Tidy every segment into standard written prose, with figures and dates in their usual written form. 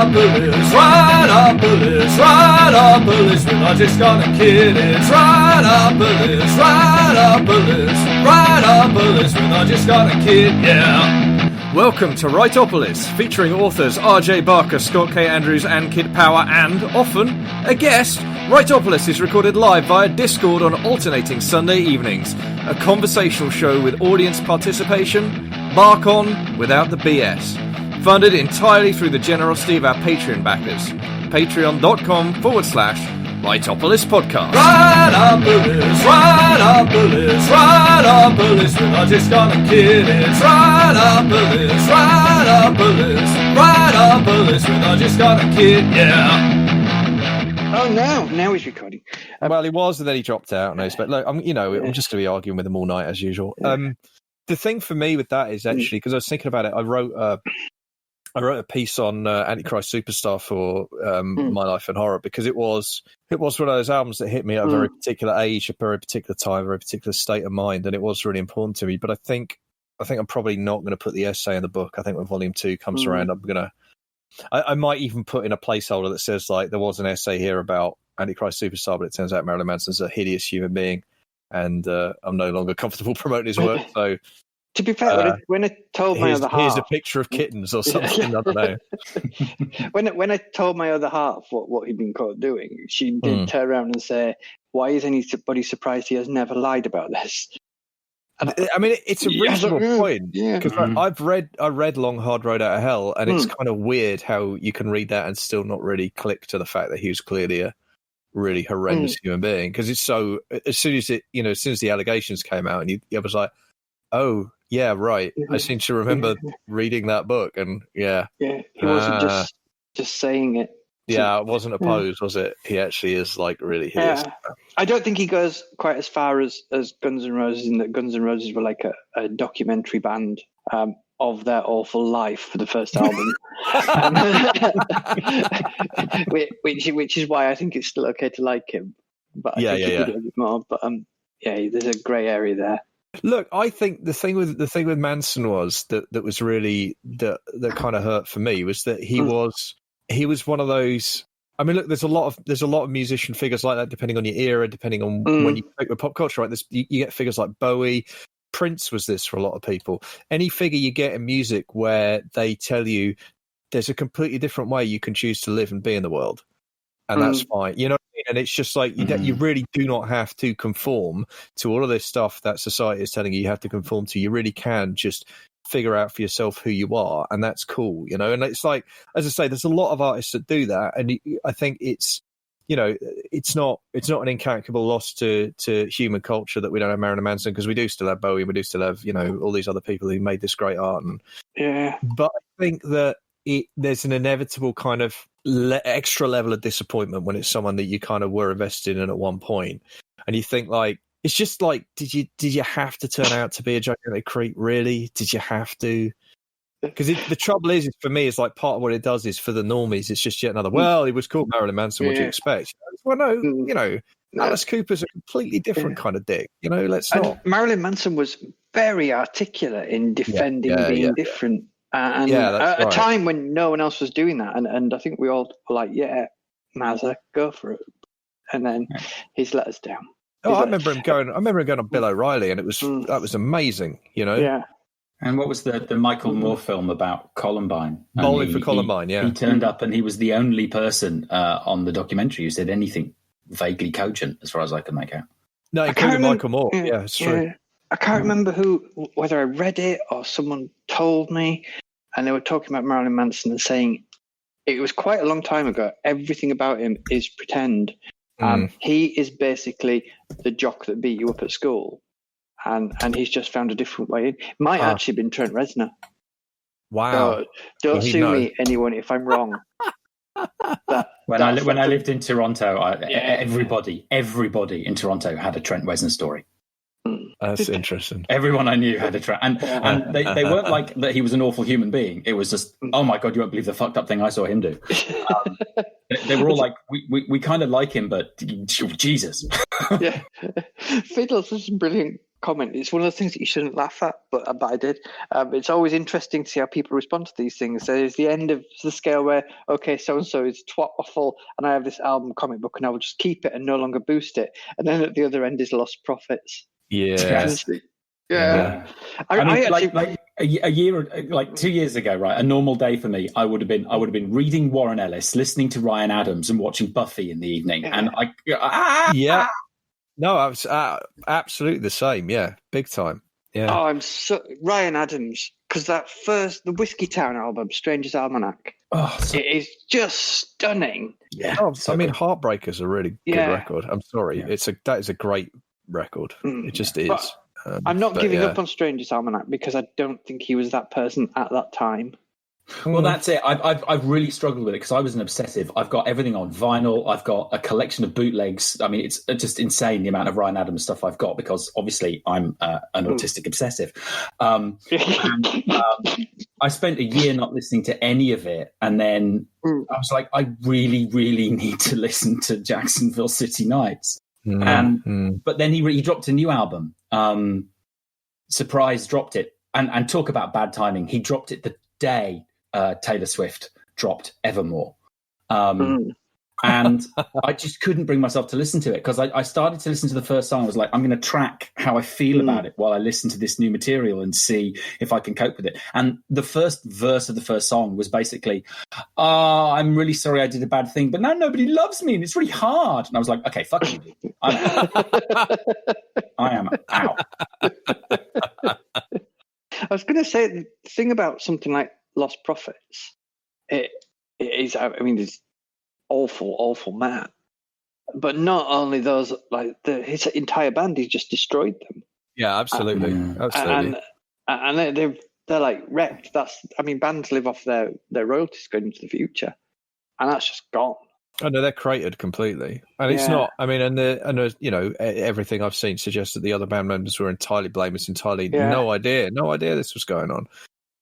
Writeopolis, we're not just gonna kid it. Writeopolis, we're not just gonna kid, yeah. Welcome to Writeopolis, featuring authors RJ Barker, Scott K. Andrews and Kid Power, and, often, a guest. Writeopolis is recorded live via Discord on alternating Sunday evenings. A conversational show with audience participation, bark on without the BS. Funded entirely through the generosity of our Patreon backers. Patreon.com/Writeopolis podcast. Writeopolis, we're not just gonna kid it. Writeopolis, we're not just gonna kid, yeah. Oh, now he's recording. Well, he was, and then he dropped out. But look, I'm just going to be arguing with him all night as usual. Yeah. The thing for me with that is actually, because I was thinking about it, I wrote a piece on Antichrist Superstar for My Life in Horror, because it was one of those albums that hit me at a very particular age, a very particular time, a very particular state of mind, and it was really important to me. But I think I'm probably not going to put the essay in the book. I think when Volume 2 comes around, I might even put in a placeholder that says, like, there was an essay here about Antichrist Superstar, but it turns out Marilyn Manson's a hideous human being, and I'm no longer comfortable promoting his work. So, to be fair, when I told my other half, here's a picture of kittens or something. I don't know. when I told my other half what he'd been caught doing, she did turn around and say, "Why is anybody surprised he has never lied about this?" I mean, it's a reasonable point, because I read Long Hard Road Out of Hell, and it's kind of weird how you can read that and still not really click to the fact that he was clearly a really horrendous human being. Because it's so, as soon as the allegations came out, and I was like, oh yeah, right. I seem to remember reading that book, and he wasn't just saying it. Yeah, it wasn't a pose, was it? He actually is, like, really hideous. I don't think he goes quite as far as Guns N' Roses, in that Guns N' Roses were like a documentary band of their awful life for the first album. Which is why I think it's still okay to like him. But I think he could do a bit more. But there's a grey area there. Look, I think the thing with Manson was that was really that kind of hurt for me, was that he was one of those. I mean, look, there's a lot of musician figures like that, depending on your era, depending on when you pick with pop culture, right? You get figures like Bowie. Prince was this for a lot of people. Any figure you get in music where they tell you there's a completely different way you can choose to live and be in the world, and that's fine. You know what I mean? And it's just like you really do not have to conform to all of this stuff that society is telling you have to conform to. You really can just figure out for yourself who you are, and that's cool, and it's like, as I say, there's a lot of artists that do that, and I think it's not an incalculable loss to human culture that we don't have Marilyn Manson, because we do still have Bowie, we do still have all these other people who made this great art, but I think that there's an inevitable kind of extra level of disappointment when it's someone that you kind of were invested in at one point, and you think, like, it's just like, did you have to turn out to be a gigantic creep? Really? Did you have to? Because the trouble is, for me, it's like part of what it does is for the normies, it's just yet another, well, he was called Marilyn Manson, what do you expect? Well, no, Alice Cooper's a completely different kind of dick. Let's not. Marilyn Manson was very articulate in defending being different. And at a time when no one else was doing that. And I think we all were like, yeah, Mazza, go for it. And then he's let us down. Oh, I remember him going on Bill O'Reilly, and that was amazing, Yeah. And what was the Michael Moore film about Columbine? Bowling for Columbine, He turned up, and he was the only person on the documentary who said anything vaguely cogent, as far as I can make out. No, including Michael Moore. Yeah, it's true. Yeah. I can't remember whether I read it or someone told me, and they were talking about Marilyn Manson and saying it was quite a long time ago. Everything about him is pretend. He is basically the jock that beat you up at school, and he's just found a different way in. It might actually have been Trent Reznor. Wow! So don't sue me, anyone, if I'm wrong. When I lived in Toronto, everybody in Toronto had a Trent Reznor story. That's interesting. Everyone I knew had a Trent, and they weren't like that he was an awful human being. It was just, oh my God, you won't believe the fucked up thing I saw him do. They were all like, we kind of like him, but Jesus. Yeah, Fiddler's was some brilliant comment. It's one of the things that you shouldn't laugh at, but I did. It's always interesting to see how people respond to these things. There's the end of the scale where, okay, so-and-so is twat awful, and I have this album comic book, and I will just keep it and no longer boost it. And then at the other end is lost profits. Yes. Yeah. I mean, like a year, like 2 years ago, right? A normal day for me, I would have been reading Warren Ellis, listening to Ryan Adams, and watching Buffy in the evening. And No, I was absolutely the same. Yeah, big time. Yeah. Oh, I'm so Ryan Adams, because the Whiskey Town album, Stranger's Almanac, it is just stunning. Yeah. I mean, Heartbreaker's a really good record. I'm sorry, that is a great record. It just is. But I'm not giving up on Stranger's Almanac because I don't think he was that person at that time. Well, that's it. I've really struggled with it because I was an obsessive. I've got everything on vinyl. I've got a collection of bootlegs. I mean, it's just insane the amount of Ryan Adams stuff I've got because obviously I'm an autistic obsessive. I spent a year not listening to any of it, and then I was like, I really, really need to listen to Jacksonville City Nights. But then he dropped a new album. Surprise, dropped it, and talk about bad timing. He dropped it the day Taylor Swift dropped Evermore. And I just couldn't bring myself to listen to it because I started to listen to the first song. I was like, I'm going to track how I feel about it while I listen to this new material and see if I can cope with it. And the first verse of the first song was basically, I'm really sorry I did a bad thing, but now nobody loves me and it's really hard. And I was like, okay, fuck you. I am out. I was going to say the thing about something like Lost Profits, it is, I mean, it's awful man. But not only those, like his entire band, he just destroyed them. Yeah, absolutely. Absolutely. And they're like wrecked. Bands live off their royalties going into the future. And that's just gone. Oh no, they're cratered completely, and it's not. I mean, and you know, everything I've seen suggests that the other band members were entirely blameless, no idea this was going on.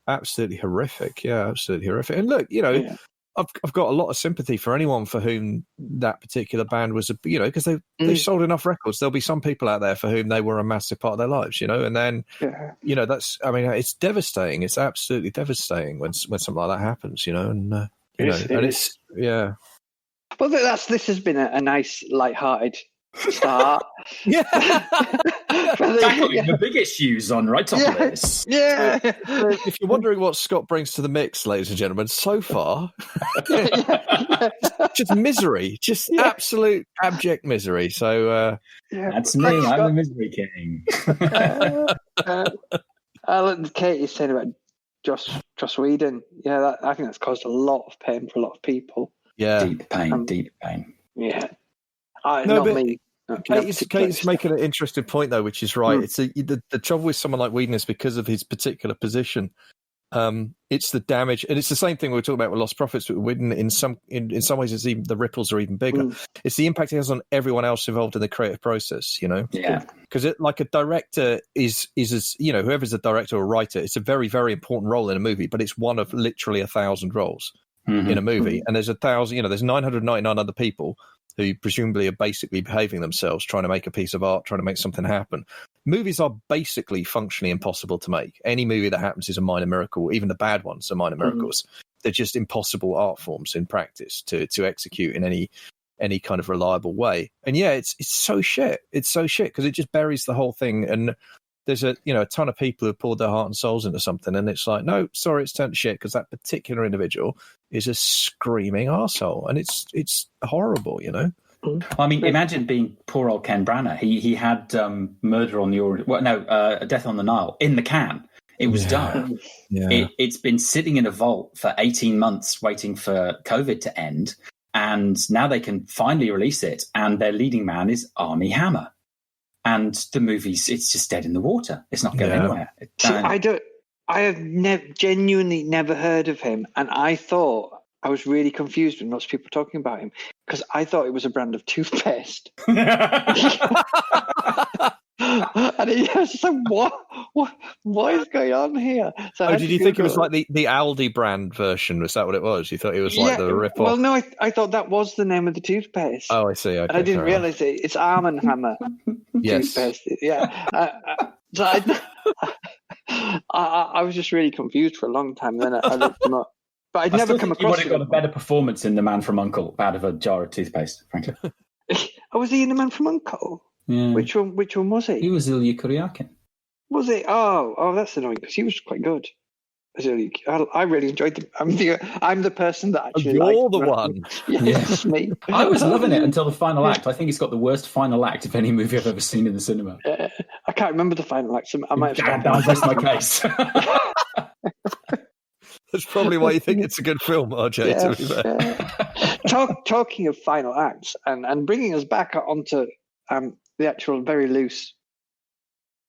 Absolutely horrific. Yeah, absolutely horrific. And look, you know, I've got a lot of sympathy for anyone for whom that particular band was, because they sold enough records. There'll be some people out there for whom they were a massive part of their lives, you know, and then it's devastating. It's absolutely devastating when something like that happens, you know, and it's. Well, this has been a nice, light-hearted start. Tackling the big issues on Writeopolis. Yeah. So if you're wondering what Scott brings to the mix, ladies and gentlemen, so far, just misery, absolute abject misery. So that's me. I'm the misery king. I look at Katie saying about Joss Whedon. Yeah, I think that's caused a lot of pain for a lot of people. Yeah, deep pain. Yeah, me. Kate's making an interesting point though, which is right. It's the trouble with someone like Whedon is because of his particular position. It's the damage, and it's the same thing we were talking about with Lost Profits. But Whedon, in some ways, the ripples are even bigger. It's the impact it has on everyone else involved in the creative process. You know, because like a director is as whoever's a director or writer, it's a very, very important role in a movie, but it's one of literally 1,000 roles. In a movie, and there's 1,000, there's 999 other people who presumably are basically behaving themselves, trying to make a piece of art, trying to make something happen. Movies are basically functionally impossible to make. Any movie that happens is a minor miracle. Even the bad ones are minor miracles. They're just impossible art forms in practice to execute in any kind of reliable way. And it's so shit. It's so shit because it just buries the whole thing. And there's a ton of people who poured their heart and souls into something, and it's like, no, sorry, it's turned to shit because that particular individual is a screaming arsehole, and it's horrible, you know. I mean, imagine being poor old Ken Branagh. He had Murder on the Orient, Death on the Nile in the can. It was done. Yeah. It's been sitting in a vault for 18 months waiting for COVID to end, and now they can finally release it. And their leading man is Armie Hammer. And the movie's, it's just dead in the water. It's not going anywhere. I have genuinely never heard of him. And I thought, I was really confused when lots of people were talking about him because I thought it was a brand of toothpaste. And it was just like, what is going on here? So Did you think it was like the Aldi brand version? Was that what it was? You thought it was like the rip-off? Well, no, I thought that was the name of the toothpaste. Oh, I see. Okay, and I didn't realise it's Arm & Hammer toothpaste. Yeah. So I was just really confused for a long time. Then I looked them up. But I'd never come across you would have got a better performance in The Man from U.N.C.L.E. out of a jar of toothpaste, frankly. Oh, was he in The Man from U.N.C.L.E.? Yeah. Which one was he? He was Ilya Kuryakin. Was he? Oh, that's annoying because he was quite good. I really enjoyed him. I'm the person that actually. You're the one. It's me. I was loving it until the final act. I think it's got the worst final act of any movie I've ever seen in the cinema. I can't remember the final act. So I might have. That's my case. That's probably why you think it's a good film, RJ. To be fair. Talking of final acts and bringing us back onto the actual very loose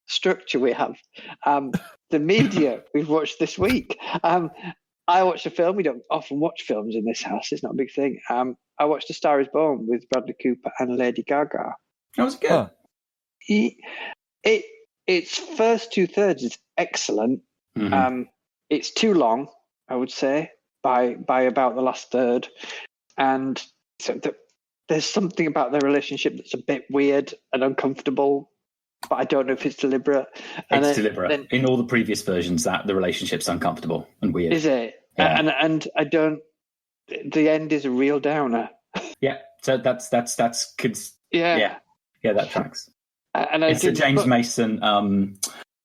structure we have. The media we've watched this week. I watched a film. We don't often watch films in this house. It's not a big thing. I watched A Star Is Born with Bradley Cooper and Lady Gaga. That was good. Its first 2/3 is excellent. Mm-hmm. It's too long, I would say, by about the last third. And so there's something about their relationship that's a bit weird and uncomfortable, but I don't know if it's deliberate. It's deliberate. In all the previous versions, that the relationship's uncomfortable and weird. Is it? Yeah. And I don't. The end is a real downer. Yeah. So that's yeah, that tracks. And it's James Mason.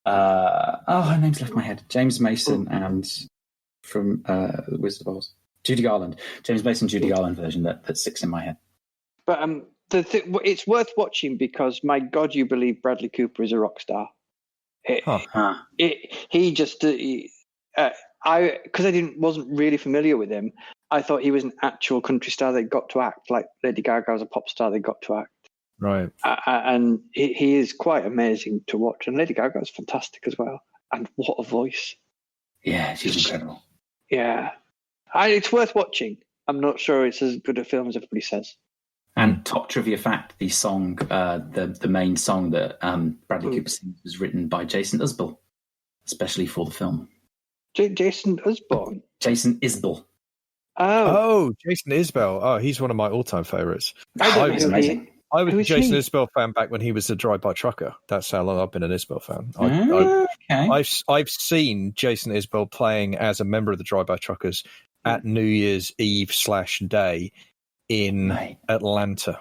Her name's left my head. James Mason and from The Wizard of Oz, Judy Garland. James Mason, Judy Garland version that sticks in my head. But it's worth watching because, my God, you believe Bradley Cooper is a rock star. Because I wasn't really familiar with him. I thought he was an actual country star that got to act like Lady Gaga was a pop star. They got to act. Right. And he is quite amazing to watch. And Lady Gaga is fantastic as well. And what a voice. Yeah, she's incredible. Yeah. It's worth watching. I'm not sure it's as good a film as everybody says. And top trivia fact, the song, the main song that Bradley Cooper sings was written by Jason Isbell, especially for the film. Jason Osborne? Jason Isbell. Oh, Jason Isbell. Oh, he's one of my all-time favourites. He's amazing. I was a Jason Isbell fan back when he was a drive-by trucker. That's how long I've been an Isbell fan. Okay. I've seen Jason Isbell playing as a member of the drive-by truckers at New Year's Eve/day in Atlanta.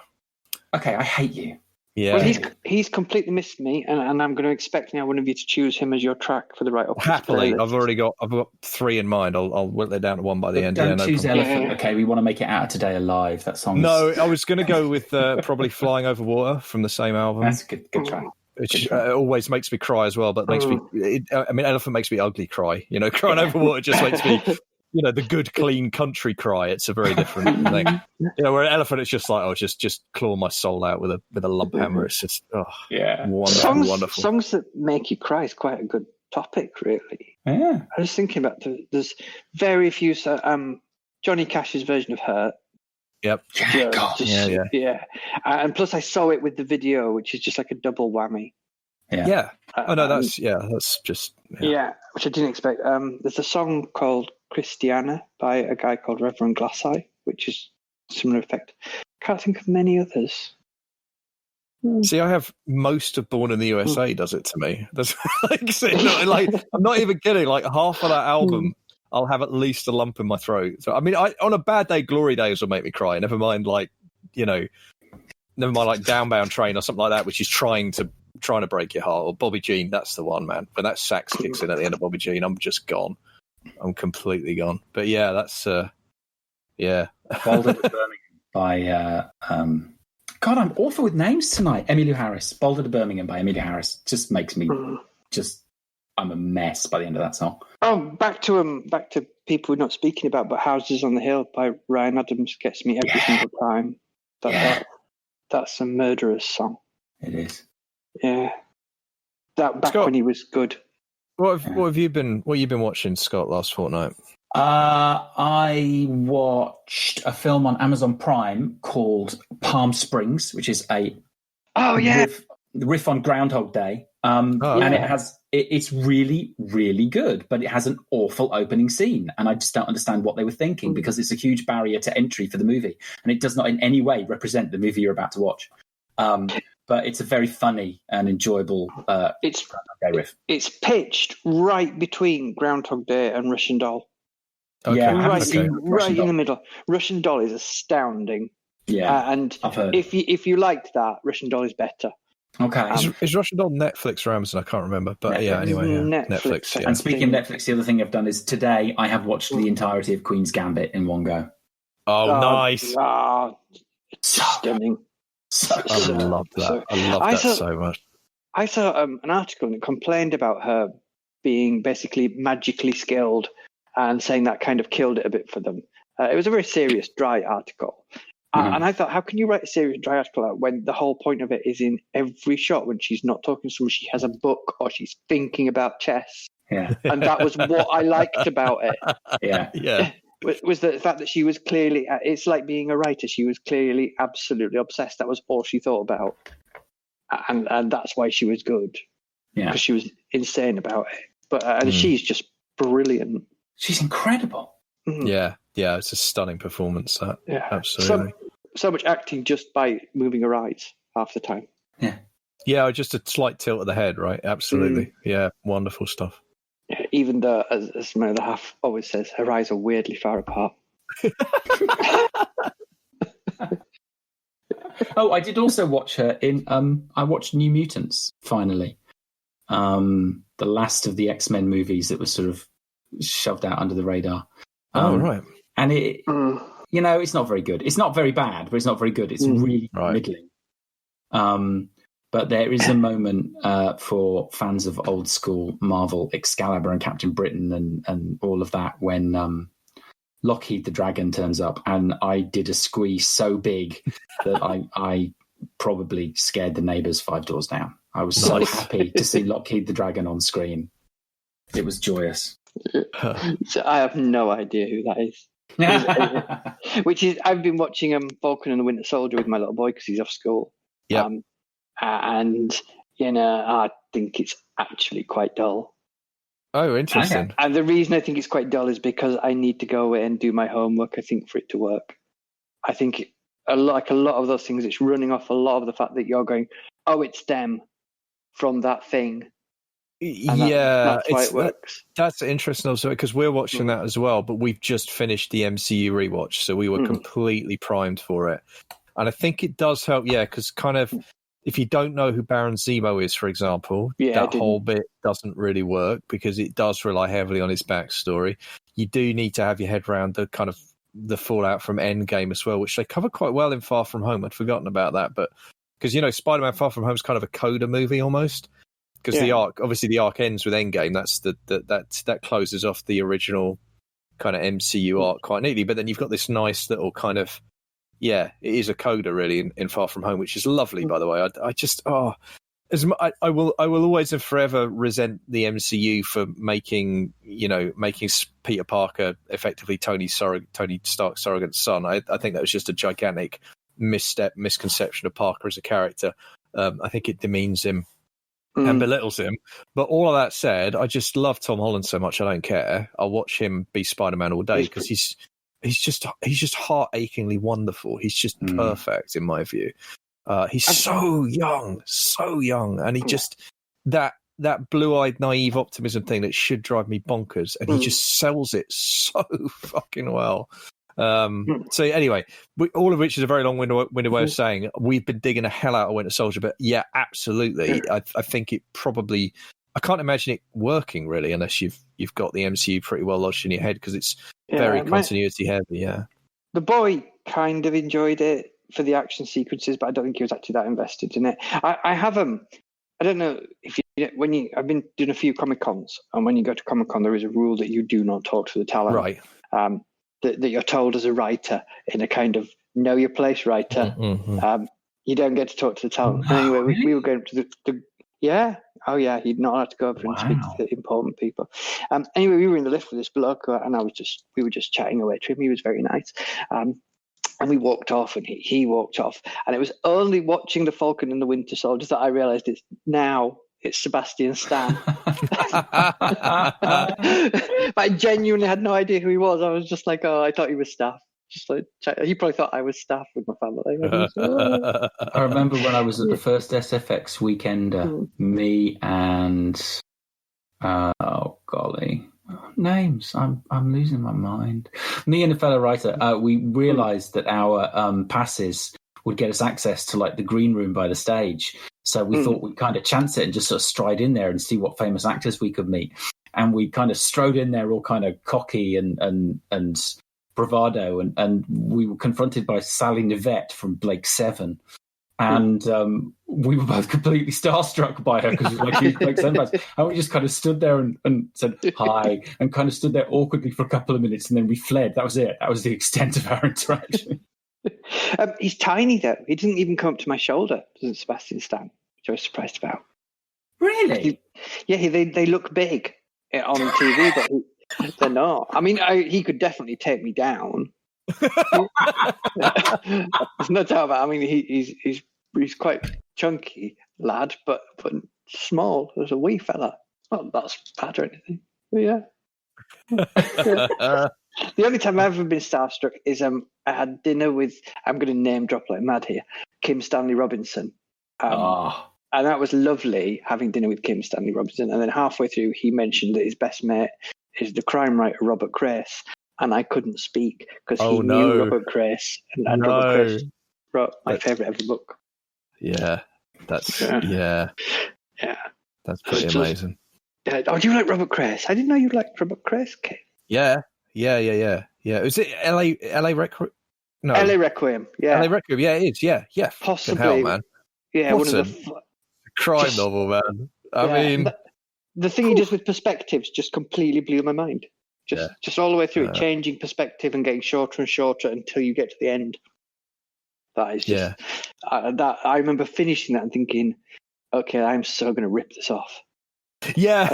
Okay, I hate you. Yeah. Well, he's completely missed me, and I'm going to expect now one of you to choose him as your track for the Writeopolis. Happily, I've got 3 in mind. I'll whittle it down to 1 by the end. Don't choose Elephant. Yeah. Okay, we want to make it out of Today Alive. That song. No, I was going to go with probably Flying Over Water from the same album. That's a good track. Which always makes me cry as well, but makes me. Elephant makes me ugly cry. Crying over water just makes me. The good, clean country cry. It's a very different thing. Where an elephant, it's just like, just claw my soul out with a lump hammer. It's just, wonderful. Songs that make you cry is quite a good topic, really. Yeah. I was thinking about there's very few. Johnny Cash's version of Hurt. Yep. Yeah. And plus, I saw it with the video, which is just like a double whammy. Yeah. That's just. Yeah, which I didn't expect. There's a song called Christiana by a guy called Reverend Glasseye, which is similar effect. Can't think of many others. See, I have most of Born in the USA does it to me. That's I'm not even kidding. Like half of that album, I'll have at least a lump in my throat. So on a bad day, Glory Days will make me cry. Never mind, Downbound Train or something like that, which is trying to break your heart. Or Bobby Jean, that's the one, man. When that sax kicks in at the end of Bobby Jean, I'm just gone. I'm completely gone. But yeah, that's Boulder to Birmingham by God, I'm awful with names tonight. Emmylou Harris. Boulder to Birmingham by Emmylou Harris just makes me I'm a mess by the end of that song. Oh, back to people we're not speaking about, but Houses on the Hill by Ryan Adams gets me every single time. That's a murderous song. It is. Yeah. That back Scott, when he was good. What have you been watching, Scott, last fortnight? I watched a film on Amazon Prime called Palm Springs, which is a riff on Groundhog Day, And it's really, really good, but it has an awful opening scene. And I just don't understand what they were thinking, because it's a huge barrier to entry for the movie. And it does not in any way represent the movie you're about to watch. But it's a very funny and enjoyable riff. It's pitched right between Groundhog Day and Russian Doll. Okay. Yeah, right in the middle. Russian Doll is astounding. Yeah, and if you liked that, Russian Doll is better. Okay. Is Russian Doll Netflix or Amazon? I can't remember. But Netflix. Yeah, anyway, Netflix. Yeah. And speaking of Netflix, the other thing I've done is today I have watched the entirety of Queen's Gambit in one go. Oh, nice. Stunning. I love that. I love that so much. I saw an article that complained about her being basically magically skilled and saying that kind of killed it a bit for them. It was a very serious, dry article. And I thought, how can you write a serious, dry article out when the whole point of it is in every shot when she's not talking to someone, she has a book or she's thinking about chess. Yeah. And that was what I liked about it. Yeah. Was the fact that she was clearly, it's like being a writer. She was clearly absolutely obsessed. That was all she thought about. And that's why she was good. Yeah. Because she was insane about it. But she's just brilliant. She's incredible. Yeah. Yeah. It's a stunning performance. That. Yeah. Absolutely. So much acting just by moving her eyes half the time. Yeah. Yeah. Just a slight tilt of the head, right? Absolutely. Yeah. Wonderful stuff. Yeah, even though, as my other half always says, her eyes are weirdly far apart. Oh, I did also watch her in. I watched New Mutants finally. The last of the X-Men movies that was sort of shoved out under the radar. Right. And it, it's not very good. It's not very bad, but it's not very good. It's really middling. But there is a moment for fans of old school Marvel, Excalibur and Captain Britain and all of that when Lockheed the Dragon turns up, and I did a squeeze so big that I probably scared the neighbours 5 doors down. I was so happy to see Lockheed the Dragon on screen. It was joyous. So I have no idea who that is. Which is, I've been watching Falcon and the Winter Soldier with my little boy because he's off school. Yeah. And, I think it's actually quite dull. Oh, interesting. And the reason I think it's quite dull is because I need to go away and do my homework, I think, for it to work. I think, like a lot of those things, it's running off a lot of the fact that you're going, oh, it's them from that thing. That's why it works. That's interesting also, because we're watching that as well, but we've just finished the MCU rewatch, so we were completely primed for it. And I think it does help, because kind of, if you don't know who Baron Zemo is, for example, that whole bit doesn't really work because it does rely heavily on his backstory. You do need to have your head around the kind of the fallout from Endgame as well, which they cover quite well in Far From Home. I'd forgotten about that, but because Spider-Man Far From Home is kind of a coda movie almost. Because the arc ends with Endgame. That's that closes off the original kind of MCU arc quite neatly. But then you've got this nice little kind of it is a coda really in Far From Home, which is lovely, by the way. I will always and forever resent the MCU for making Peter Parker effectively Tony Stark's surrogate son. I think that was just a gigantic misconception of Parker as a character. I think it demeans him and belittles him. But all of that said, I just love Tom Holland so much I don't care. I'll watch him be Spider-Man all day because he's just heart-achingly wonderful. He's just perfect in my view. He's so young, and he just that blue-eyed naive optimism thing that should drive me bonkers, and he just sells it so fucking well. So anyway, all of which is a very long-winded way of saying we've been digging the hell out of Winter Soldier, but yeah, absolutely. I think it probably, I can't imagine it working really unless you've got the MCU pretty well lodged in your head because it's very continuity heavy. Yeah, the boy kind of enjoyed it for the action sequences, but I don't think he was actually that invested in it. I have I don't know if I've been doing a few Comic Cons, and when you go to Comic Con, there is a rule that you do not talk to the talent, right? That you're told as a writer in a kind of know your place writer. You don't get to talk to the talent. Anyway, we were going to the you'd not allowed to go over and speak to the important people. Anyway, we were in the lift with this bloke, and we were just chatting away to him. He was very nice. And we walked off, and he walked off. And it was only watching The Falcon and the Winter Soldier that I realised it's it's Sebastian Stan. But I genuinely had no idea who he was. I was just like, oh, I thought he was staff. Just like, he probably thought I was staff with my family. I remember when I was at the first SFX weekender, me and oh golly, names. I'm losing my mind. Me and a fellow writer, we realised that our passes would get us access to like the green room by the stage. So we thought we'd kind of chance it and just sort of stride in there and see what famous actors we could meet. And we kind of strode in there all kind of cocky and bravado. And we were confronted by Sally Nivette from Blake 7. And we were both completely starstruck by her because like huge Blake 7 fans. And we just kind of stood there and said hi and kind of stood there awkwardly for a couple of minutes and then we fled. That was it. That was the extent of our interaction. He's tiny though. He didn't even come up to my shoulder, doesn't Sebastian Stan, which I was surprised about. Really? They look big on TV, but they're not. I mean, he could definitely take me down. There's no doubt about it. I mean, he's quite chunky lad, but small. There's a wee fella. Not that's bad or anything. But yeah. The only time I've ever been starstruck is I had dinner with, I'm going to name drop like mad here, Kim Stanley Robinson. And that was lovely, having dinner with Kim Stanley Robinson. And then halfway through, he mentioned that his best mate is the crime writer Robert Grace. And I couldn't speak because he knew Robert Grace. And Robert Grace wrote my favourite ever book. Yeah, that's that's pretty amazing. Oh, do you like Robert Grace? I didn't know you liked Robert Grace, Kate. Yeah. Was it LA Requiem? No, LA Requiem. Yeah, LA Requiem. Yeah, it is. Yeah. Possibly, hell, man. Yeah, what one of the crime novel, man. I mean, the thing he does with perspectives just completely blew my mind. Just all the way through it, changing perspective and getting shorter and shorter until you get to the end. That is just I remember finishing that and thinking, okay, I'm so going to rip this off. Yeah,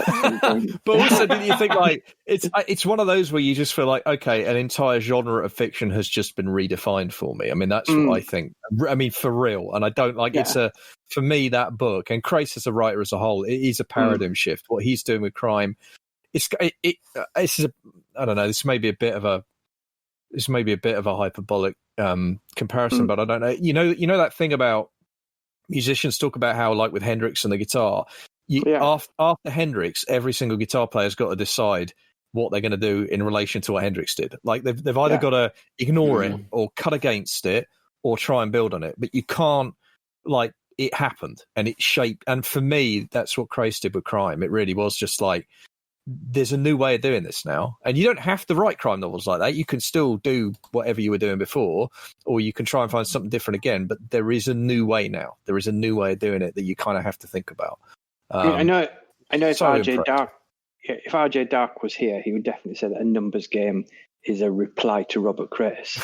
but also, didn't you think like it's one of those where you just feel like, okay, an entire genre of fiction has just been redefined for me. I mean, that's what I think. I mean, for real, and I don't like for me that book and Crace as a writer as a whole, it is a paradigm shift. What he's doing with crime, it's I don't know. This may be a bit of a hyperbolic comparison, but I don't know. You know that thing about musicians talk about how, like with Hendrix and the guitar. After Hendrix, every single guitar player's got to decide what they're going to do in relation to what Hendrix did. Like they've either got to ignore it or cut against it or try and build on it. But you can't, like, it happened and it shaped. And for me, that's what Crace did with crime. It really was just like, there's a new way of doing this now. And you don't have to write crime novels like that. You can still do whatever you were doing before, or you can try and find something different again. But there is a new way now. There is a new way of doing it that you kind of have to think about. I know. If RJ Dark, if RJ Dark was here, he would definitely say that a numbers game is a reply to Robert Grace.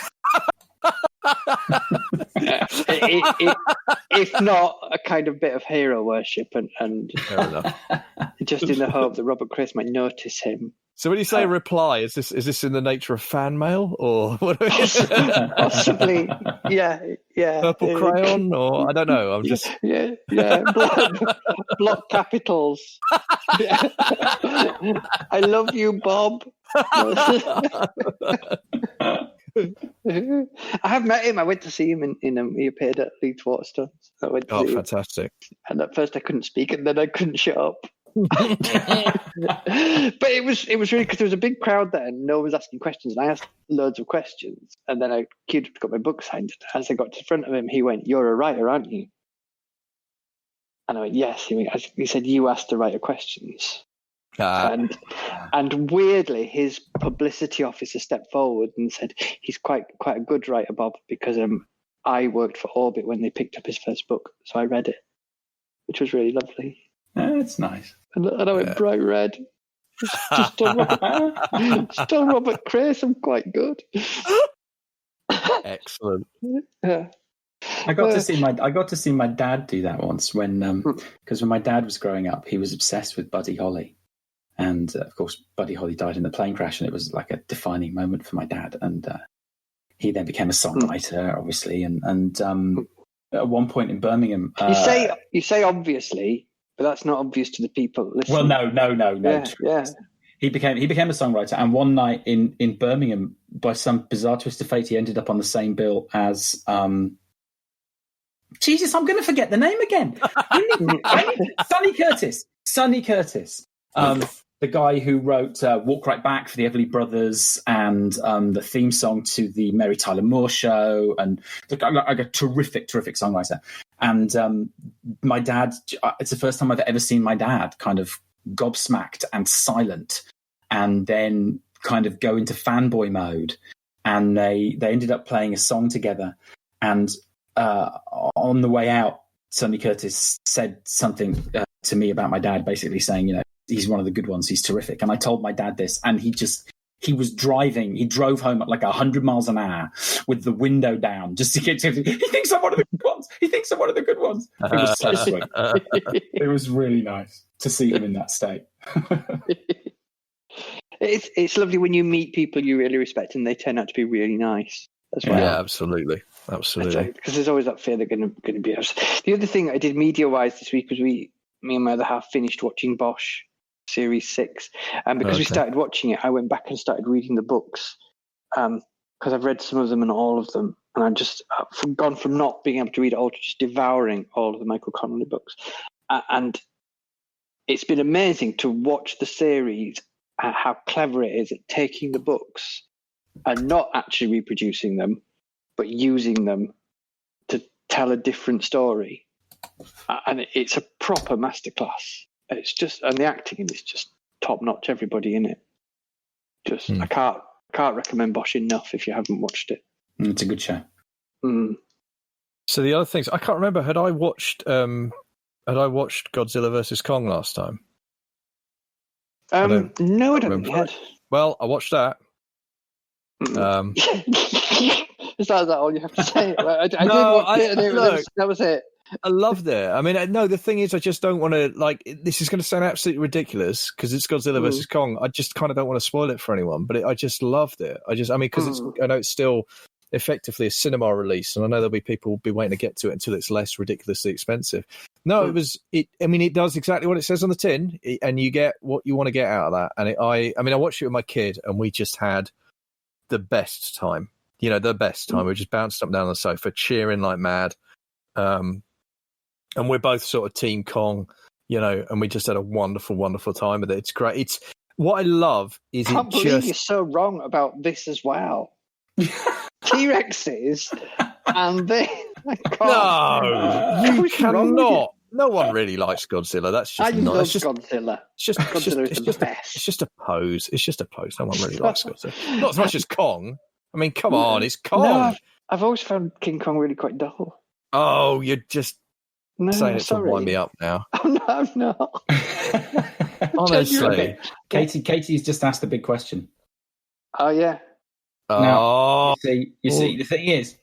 If not a kind of bit of hero worship, and fair enough. Just in the hope that Robert Grace might notice him. So when you say reply, is this in the nature of fan mail or what? Possibly, yeah. Purple crayon, or I don't know. I'm just block capitals. I love you, Bob. I have met him. I went to see him he appeared at Leeds Waterstones. Fantastic! And at first I couldn't speak, and then I couldn't shut up. But it was really because there was a big crowd there and no one was asking questions, and I asked loads of questions, and then I queued up to get my book signed. As I got to the front of him, he went, "You're a writer, aren't you?" And I went, "Yes." He said, "You asked the writer questions." And weirdly, his publicity officer stepped forward and said, "He's quite a good writer, Bob, because I worked for Orbit when they picked up his first book, so I read it," which was really lovely. That's nice. And I went bright red. Just tell Robert Grace I'm quite good. Excellent. Yeah. I got to see my dad do that once because when my dad was growing up, he was obsessed with Buddy Holly, and of course Buddy Holly died in the plane crash, and it was like a defining moment for my dad. And he then became a songwriter, obviously, and at one point in Birmingham, you say obviously. but that's not obvious to the people listening. Well, no. Yeah. He became a songwriter, and one night in Birmingham, by some bizarre twist of fate, he ended up on the same bill as Jesus, I'm going to forget the name again. Sonny Curtis. The guy who wrote Walk Right Back for the Everly Brothers and the theme song to the Mary Tyler Moore Show, and like a terrific songwriter. And my dad, it's the first time I've ever seen my dad kind of gobsmacked and silent, and then kind of go into fanboy mode. And they ended up playing a song together. And on the way out, Sonny Curtis said something to me about my dad, basically saying, you know, he's one of the good ones. He's terrific. And I told my dad this, and he was driving. He drove home at like 100 miles an hour with the window down just to get to. He thinks I'm one of the good ones. It was so sweet. It was really nice to see him in that state. It's lovely when you meet people you really respect and they turn out to be really nice as well. Yeah, absolutely. Because there's always that fear they're going to be. The other thing I did media-wise this week was me and my other half finished watching Bosch Series 6. And because we started watching it, I went back and started reading the books because I've read some of them and all of them. And I've gone from not being able to read it all to just devouring all of the Michael Connolly books. And it's been amazing to watch the series, how clever it is at taking the books and not actually reproducing them, but using them to tell a different story. And it's a proper masterclass. It's just, and the acting in it's just top notch. Everybody in it. Just, I can't recommend Bosch enough if you haven't watched it. It's a good show. So the other things, I can't remember. Had I watched Godzilla versus Kong last time? No, I don't think you had. Well, I watched that. Is that all you have to say? That was it. I loved it. I mean, no, the thing is, I just don't want to, like, this is going to sound absolutely ridiculous because it's Godzilla versus Kong. I just kind of don't want to spoil it for anyone, but I just loved it. Because I know it's still effectively a cinema release, and I know there'll be people who'll be waiting to get to it until it's less ridiculously expensive. No, it does exactly what it says on the tin, and you get what you want to get out of that. And I watched it with my kid, and we just had the best time. You know, the best time. We just bounced up and down on the sofa, cheering like mad. And we're both sort of Team Kong, you know, and we just had a wonderful, wonderful time with it. It's great. It's what I love is I can't believe you're so wrong about this as well. T-Rexes and they. No, you cannot. No one really likes Godzilla. That's just I not. love Godzilla. It's just a pose. It's just a pose. No one really likes Godzilla. Not as much as Kong. I mean, come on, it's Kong. No, I've always found King Kong really quite dull. Oh, you're just saying it to wind me up now. Oh, no, I'm not. Honestly. Katie's just asked the big question. Oh, yeah. Now, you see, the thing is,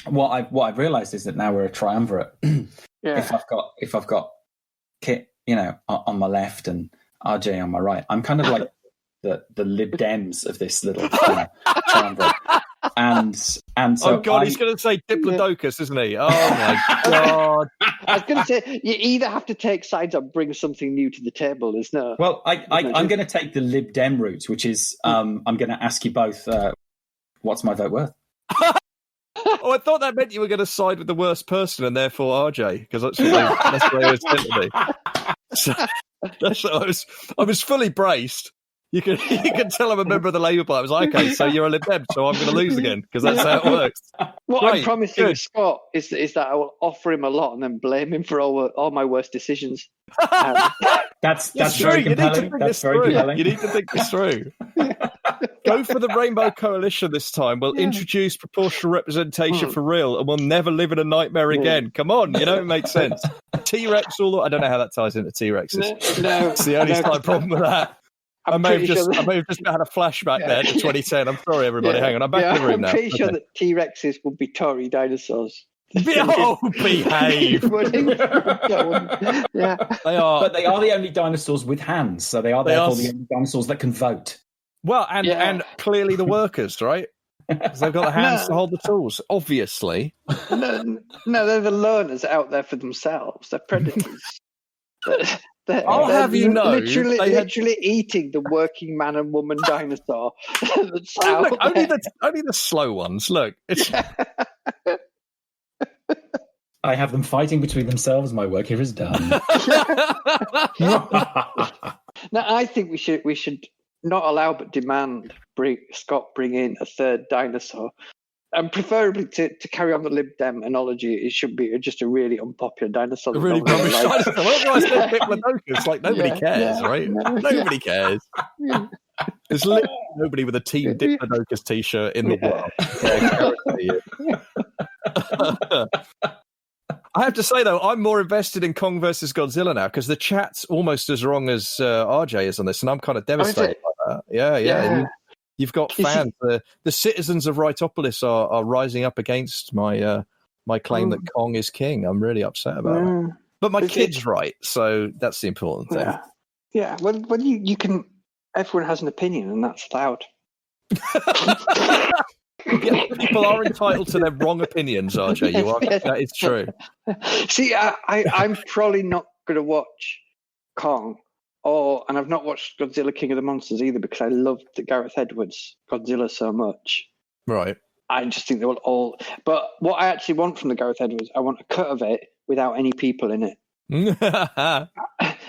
what I've realised is that now we're a triumvirate. Yeah. If I've got Kit, you know, on my left and RJ on my right, I'm kind of like the Lib Dems of this little triumvirate. And so oh god, he's going to say Diplodocus, isn't he? Oh my god! I was going to say you either have to take sides or bring something new to the table, isn't it? Well, I'm going to take the Lib Dem route, which is I'm going to ask you both, what's my vote worth? Oh, I thought that meant you were going to side with the worst person and therefore RJ, because that's what they was meant to be. So, I was fully braced. You can tell I'm a member of the Labour Party. I was like, okay, so you're a Lib Dem, so I'm going to lose again, because that's how it works. What I'm promising Scott is that I will offer him a lot and then blame him for all my worst decisions. That's very compelling. That's very compelling. You need to think this through. Go for the Rainbow Coalition this time. We'll introduce proportional representation for real, and we'll never live in a nightmare again. Come on, you know, it makes sense. T-Rex, I don't know how that ties into T-Rexes. No, it's the only slight problem with that. I may have just had a flashback there to 2010. I'm sorry, everybody. Hang on, I'm back in the room now. I'm pretty sure that T-Rexes would be Tory dinosaurs. Oh, behave! Yeah, they are. But they are the only dinosaurs with hands, so they are therefore the only dinosaurs that can vote. Well, and clearly the workers, right? Because they've got the hands to hold the tools, obviously. No, they're the learners out there for themselves. They're predators. I'll have you know, literally eating the working man and woman dinosaur. That's look, only the slow ones. Look, it's. I have them fighting between themselves. My work here is done. Now, I think we should not allow but demand Scott bring in a third dinosaur. And preferably to carry on the Lib Dem analogy, it should be just a really unpopular dinosaur. A really rubbish dinosaur. Well, I said Diplodocus. Like, nobody cares, right? Nobody cares. There's literally nobody with a Team Diplodocus t-shirt in the world. I have to say, though, I'm more invested in Kong versus Godzilla now because the chat's almost as wrong as RJ is on this, and I'm kind of devastated by that. Yeah. You've got fans. The citizens of Writeopolis are rising up against my claim that Kong is king. I'm really upset about it. But my kid's right, so that's the important thing. Yeah. Well, you can. Everyone has an opinion, and that's loud. Yeah, people are entitled to their wrong opinions, RJ. You are. That is true. See, I'm probably not going to watch Kong. And I've not watched Godzilla King of the Monsters either because I loved the Gareth Edwards Godzilla so much. Right. I just think they will all. But what I actually want from the Gareth Edwards, I want a cut of it without any people in it.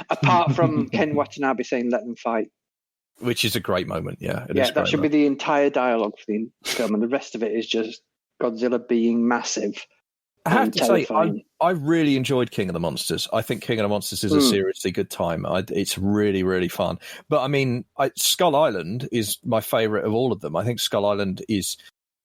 Apart from Ken Watanabe saying, "Let them fight." Which is a great moment, that should be the entire dialogue for the film, and the rest of it is just Godzilla being massive. I have to say, I really enjoyed King of the Monsters. I think King of the Monsters is a seriously good time. It's really, really fun. But I mean, Skull Island is my favourite of all of them. I think Skull Island is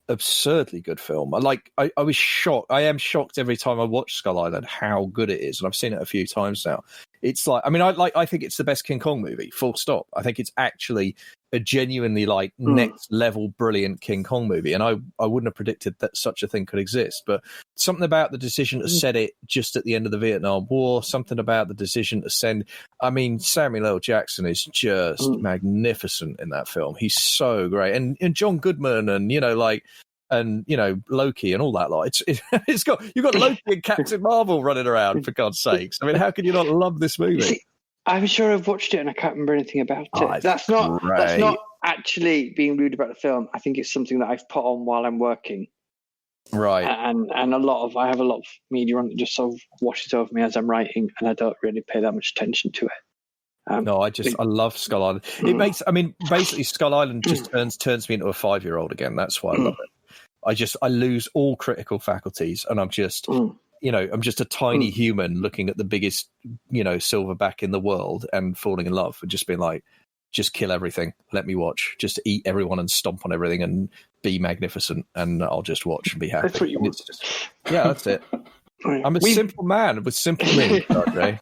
absurdly good film. I was shocked. I am shocked every time I watch Skull Island how good it is, and I've seen it a few times now. It's like, I mean, I think it's the best King Kong movie, full stop. I think it's actually a genuinely next level brilliant King Kong movie, and I wouldn't have predicted that such a thing could exist. But something about the decision to set it just at the end of the Vietnam War, something about the decision to send. I mean, Samuel L. Jackson is just magnificent in that film. He's so great, and John Goodman, and Loki and all that lot. You've got Loki and Captain Marvel running around, for God's sakes. I mean, how could you not love this movie? See, I'm sure I've watched it and I can't remember anything about it. That's not actually being rude about the film. I think it's something that I've put on while I'm working. Right. And I have a lot of media on that just sort of washes over me as I'm writing, and I don't really pay that much attention to it. I love Skull Island. It makes, I mean, basically Skull Island just turns me into a 5-year-old again. That's why I love it. I lose all critical faculties, and I'm just, I'm just a tiny human looking at the biggest, silverback in the world and falling in love and just being like, just kill everything. Let me watch. Just eat everyone and stomp on everything and be magnificent, and I'll just watch and be happy. That's what you want. That's it. I'm a simple man with simple means, RJ.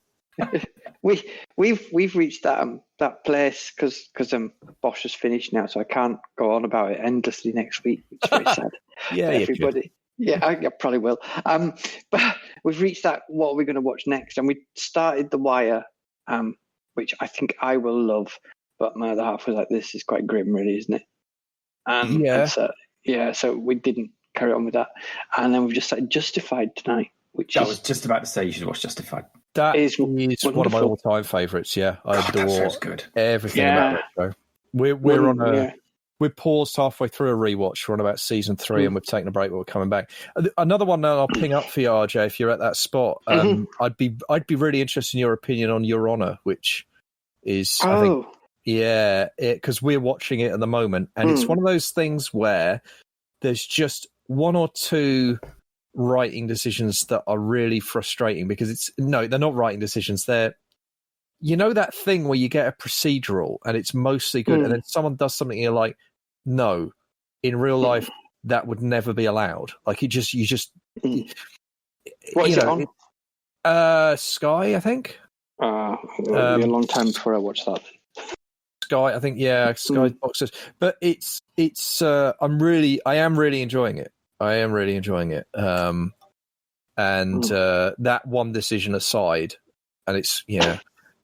We've reached that place because Bosch has finished now, so I can't go on about it endlessly next week, which is very sad. Everybody. Yeah, I probably will. But we've reached that. What are we going to watch next? And we started The Wire, which I think I will love. But my other half was like, "This is quite grim, really, isn't it?" So we didn't carry on with that. And then we've just started Justified tonight. I was just about to say you should watch Justified. That is one of my all-time favourites. Yeah, I adore everything about that show. We're paused halfway through a rewatch. We're on about season 3, and we've taken a break, but we're coming back. Another one that I'll ping up for you, RJ, if you're at that spot. I'd be really interested in your opinion on Your Honor, which is I think because we're watching it at the moment, and it's one of those things where there's just one or two writing decisions that are really frustrating because they're not writing decisions. They're, that thing where you get a procedural and it's mostly good, and then someone does something and you're like, no, in real life that would never be allowed. Like you just what is it on? Sky, I think. It'll be a long time before I watch that. Sky, I think, Sky boxes. But I am really enjoying it. I am really enjoying it. That one decision aside, and it's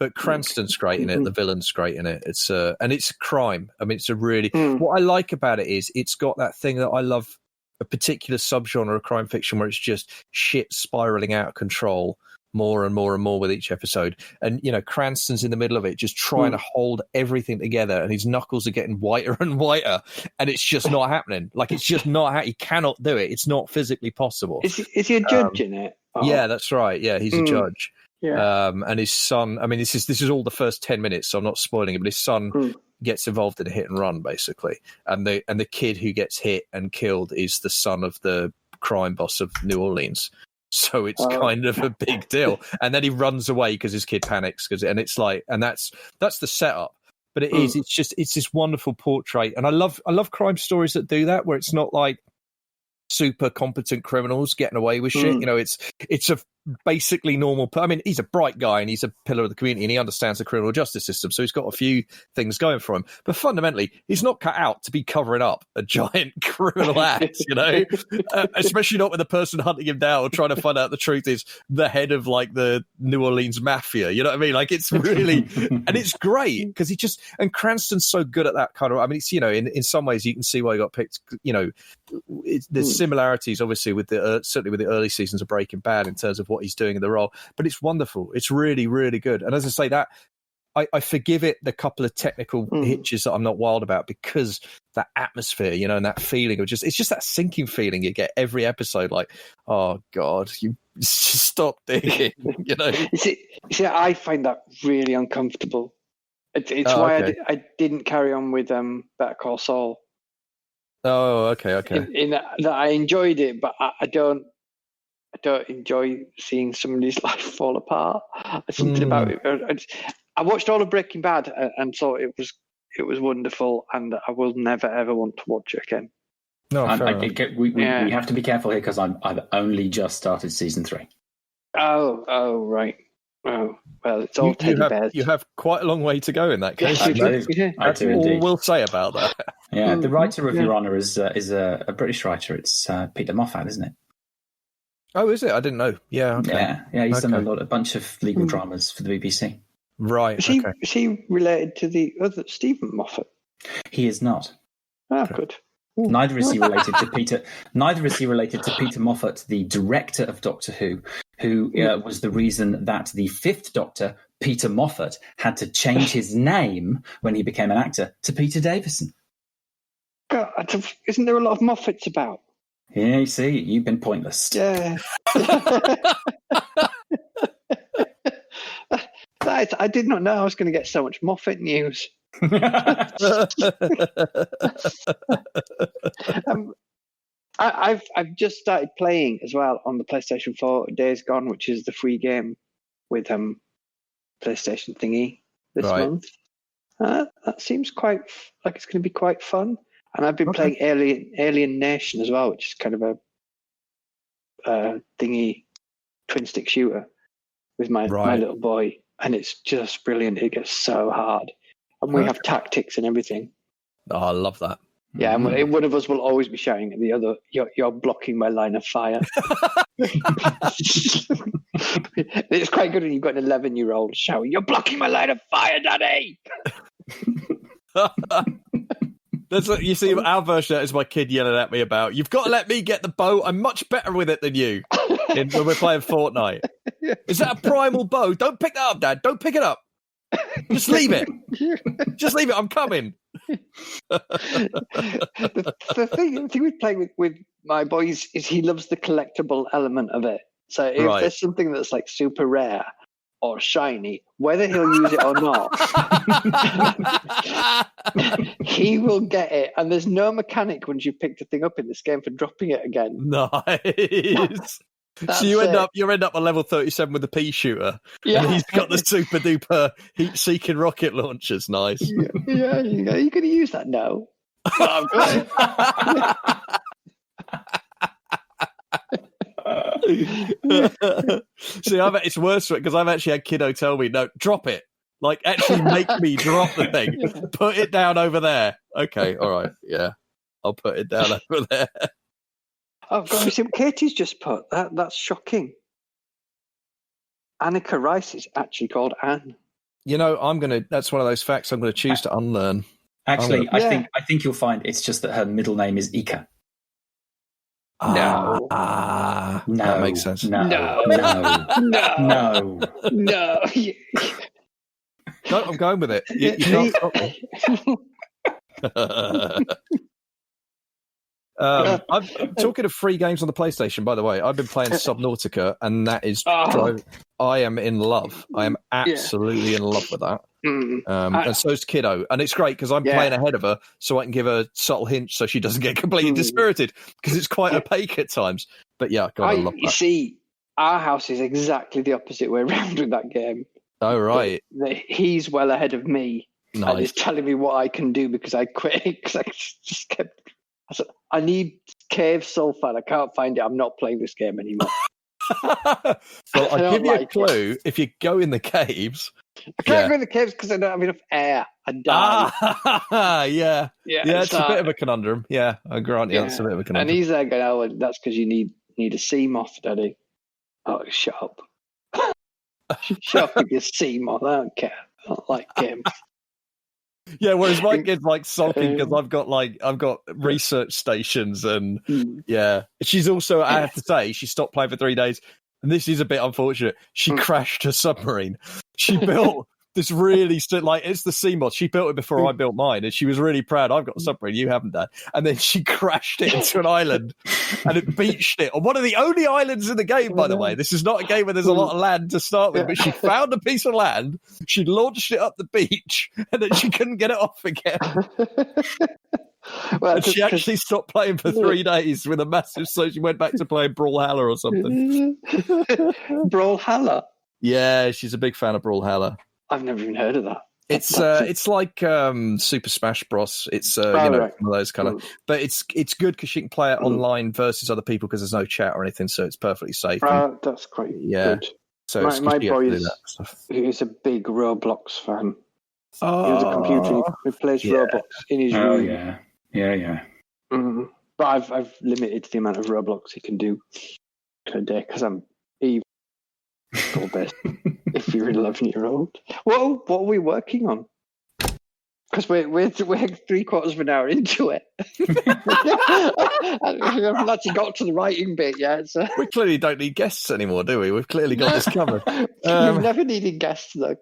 but Cranston's great in it. The villain's great in it. It's and it's a crime. I mean, it's a really what I like about it is it's got that thing that I love, a particular subgenre of crime fiction where it's just shit spiraling out of control, more and more and more with each episode. And, Cranston's in the middle of it, just trying to hold everything together, and his knuckles are getting whiter and whiter, and it's just not happening. Like, it's just not, he cannot do it. It's not physically possible. Is he a judge in it? Oh. Yeah, that's right. Yeah, he's a judge. Yeah. And his son, I mean, this is all the first 10 minutes, so I'm not spoiling it, but his son gets involved in a hit and run, basically. And the kid who gets hit and killed is the son of the crime boss of New Orleans. So it's kind of a big deal. And then he runs away because his kid panics, and it's like, and that's the setup. But it's this wonderful portrait. And I love crime stories that do that, where it's not like super competent criminals getting away with shit. It's a basically normal. I mean, he's a bright guy and he's a pillar of the community and he understands the criminal justice system. So he's got a few things going for him. But fundamentally, he's not cut out to be covering up a giant criminal act, especially not when the person hunting him down or trying to find out the truth is the head of like the New Orleans mafia. You know what I mean? Like, it's really, and it's great because and Cranston's so good at that kind of, I mean, it's, in some ways you can see why he got picked, there's similarities obviously with certainly with the early seasons of Breaking Bad in terms of what he's doing in the role, but it's wonderful. It's really, really good. And as I say, that I forgive it the couple of technical hitches that I'm not wild about, because that atmosphere, and that feeling of it's just that sinking feeling you get every episode. Like, oh God, you just stop digging. You see, I find that really uncomfortable. It's why I didn't carry on with Better Call Saul. Oh, okay. In that I enjoyed it, but I don't enjoy seeing somebody's life fall apart. Something about it. I watched all of Breaking Bad and thought it was wonderful, and I will never ever want to watch it again. No, we have to be careful here because I've only just started season 3. Oh, right. Oh, well, it's all teddy bears. You have quite a long way to go in that case. I do. That's all we'll say about that. Yeah, the writer of Your Honour is a British writer. It's Peter Moffat, isn't it? Oh, is it? I didn't know. Yeah, okay. Yeah. He's done a bunch of legal dramas for the BBC. Right. Is he related to the other Stephen Moffat? He is not. Ah, good. Neither is he related to Peter. Neither is he related to Peter Moffat, the director of Doctor Who was the reason that the 5th Doctor, Peter Moffat, had to change his name when he became an actor to Peter Davison. God, isn't there a lot of Moffats about? Yeah, you see, you've been pointless. Yeah. I did not know I was going to get so much Moffat news. I've just started playing as well on the PlayStation 4 Days Gone, which is the free game with PlayStation thingy this month. That seems quite like it's going to be quite fun. And I've been playing Alien Nation as well, which is kind of a thingy twin stick shooter with my little boy, and it's just brilliant. It gets so hard, and we have tactics and everything. Oh, I love that. Yeah, and one of us will always be shouting at the other, "You're blocking my line of fire." It's quite good when you've got an 11-year-old shouting, "You're blocking my line of fire, Daddy!" That's what, you see, our version is my kid yelling at me about, "You've got to let me get the bow. I'm much better with it than you." When we're playing Fortnite. Is that a primal bow? Don't pick that up, Dad. Don't pick it up. Just leave it. Just leave it. I'm coming. the thing we play with my boys is he loves the collectible element of it. So if there's something that's like super rare or shiny, whether he'll use it or not, he will get it. And there's no mechanic once you've picked a thing up in this game for dropping it again. Nice. So you end up on level 37 with the pea shooter, and he's got the super duper heat-seeking rocket launchers. Nice. Yeah, you go. You're going to use that now. Oh, See, it's worse because I've actually had kiddo tell me, "No, drop it. Like, actually make me drop the thing. Put it down over there." Okay, all right, yeah, I'll put it down over there. Oh God! You see what Katie's just put? That's shocking. Annika Rice is actually called Anne. That's one of those facts I'm going to choose to unlearn. Actually, I think you'll find it's just that her middle name is Ika. No. That No, makes sense. no, No. no, No. no. No. No, I'm going with it. You can't stop me. I'm talking of free games on the PlayStation, by the way. I've been playing Subnautica, and that is I am in love. I am absolutely in love with that. And so's Kiddo, and it's great because I'm playing ahead of her, so I can give her subtle hints so she doesn't get completely dispirited, because it's quite opaque at times. But yeah, God, I love that. You see, our house is exactly the opposite way around with that game. Oh, right. He's well ahead of me. Nice. And he's telling me what I can do because I quit. Because I just kept. I said, I need cave sulfide. I can't find it. I'm not playing this game anymore. Well, I'll give you a clue. If you go in the caves. I can't go in the caves because I don't have enough air. I die. Yeah, it's a bit of a conundrum. Yeah, I grant you, it's a bit of a conundrum. And he's there going, "Oh, that's because you need a sea moth, Daddy." Oh, shut up! Shut up with your sea moth. I don't care. I don't like games. Yeah, whereas my kid's like sulking because I've got research stations, and she's also, I have to say, she stopped playing for 3 days, and this is a bit unfortunate. She crashed her submarine. She built this really it's the sea moth. She built it before I built mine, and she was really proud. I've got a submarine, you haven't, Dad. And then she crashed it into an island, and it beached it on one of the only islands in the game, by the way. This is not a game where there's a lot of land to start with, but she found a piece of land, she launched it up the beach, and then she couldn't get it off again. Well, and she actually stopped playing for 3 days with a massive, so she went back to playing Brawlhalla or something. Brawlhalla? Yeah, she's a big fan of Brawlhalla. I've never even heard of that. It's like Super Smash Bros. It's one of those kind of, but it's good because you can play it online versus other people because there's no chat or anything, so it's perfectly safe. That's quite good. So my boy is a big Roblox fan. He has a computer. He plays Roblox in his room. Yeah. Mm-hmm. But I've limited the amount of Roblox he can do per day because I'm evil. Best if you're an 11-year-old. What are we working on? Because we're 3/4 of an hour into it. I haven't actually got to the writing bit yet. So. We clearly don't need guests anymore, do we? We've clearly got this covered. We've never needed guests, though.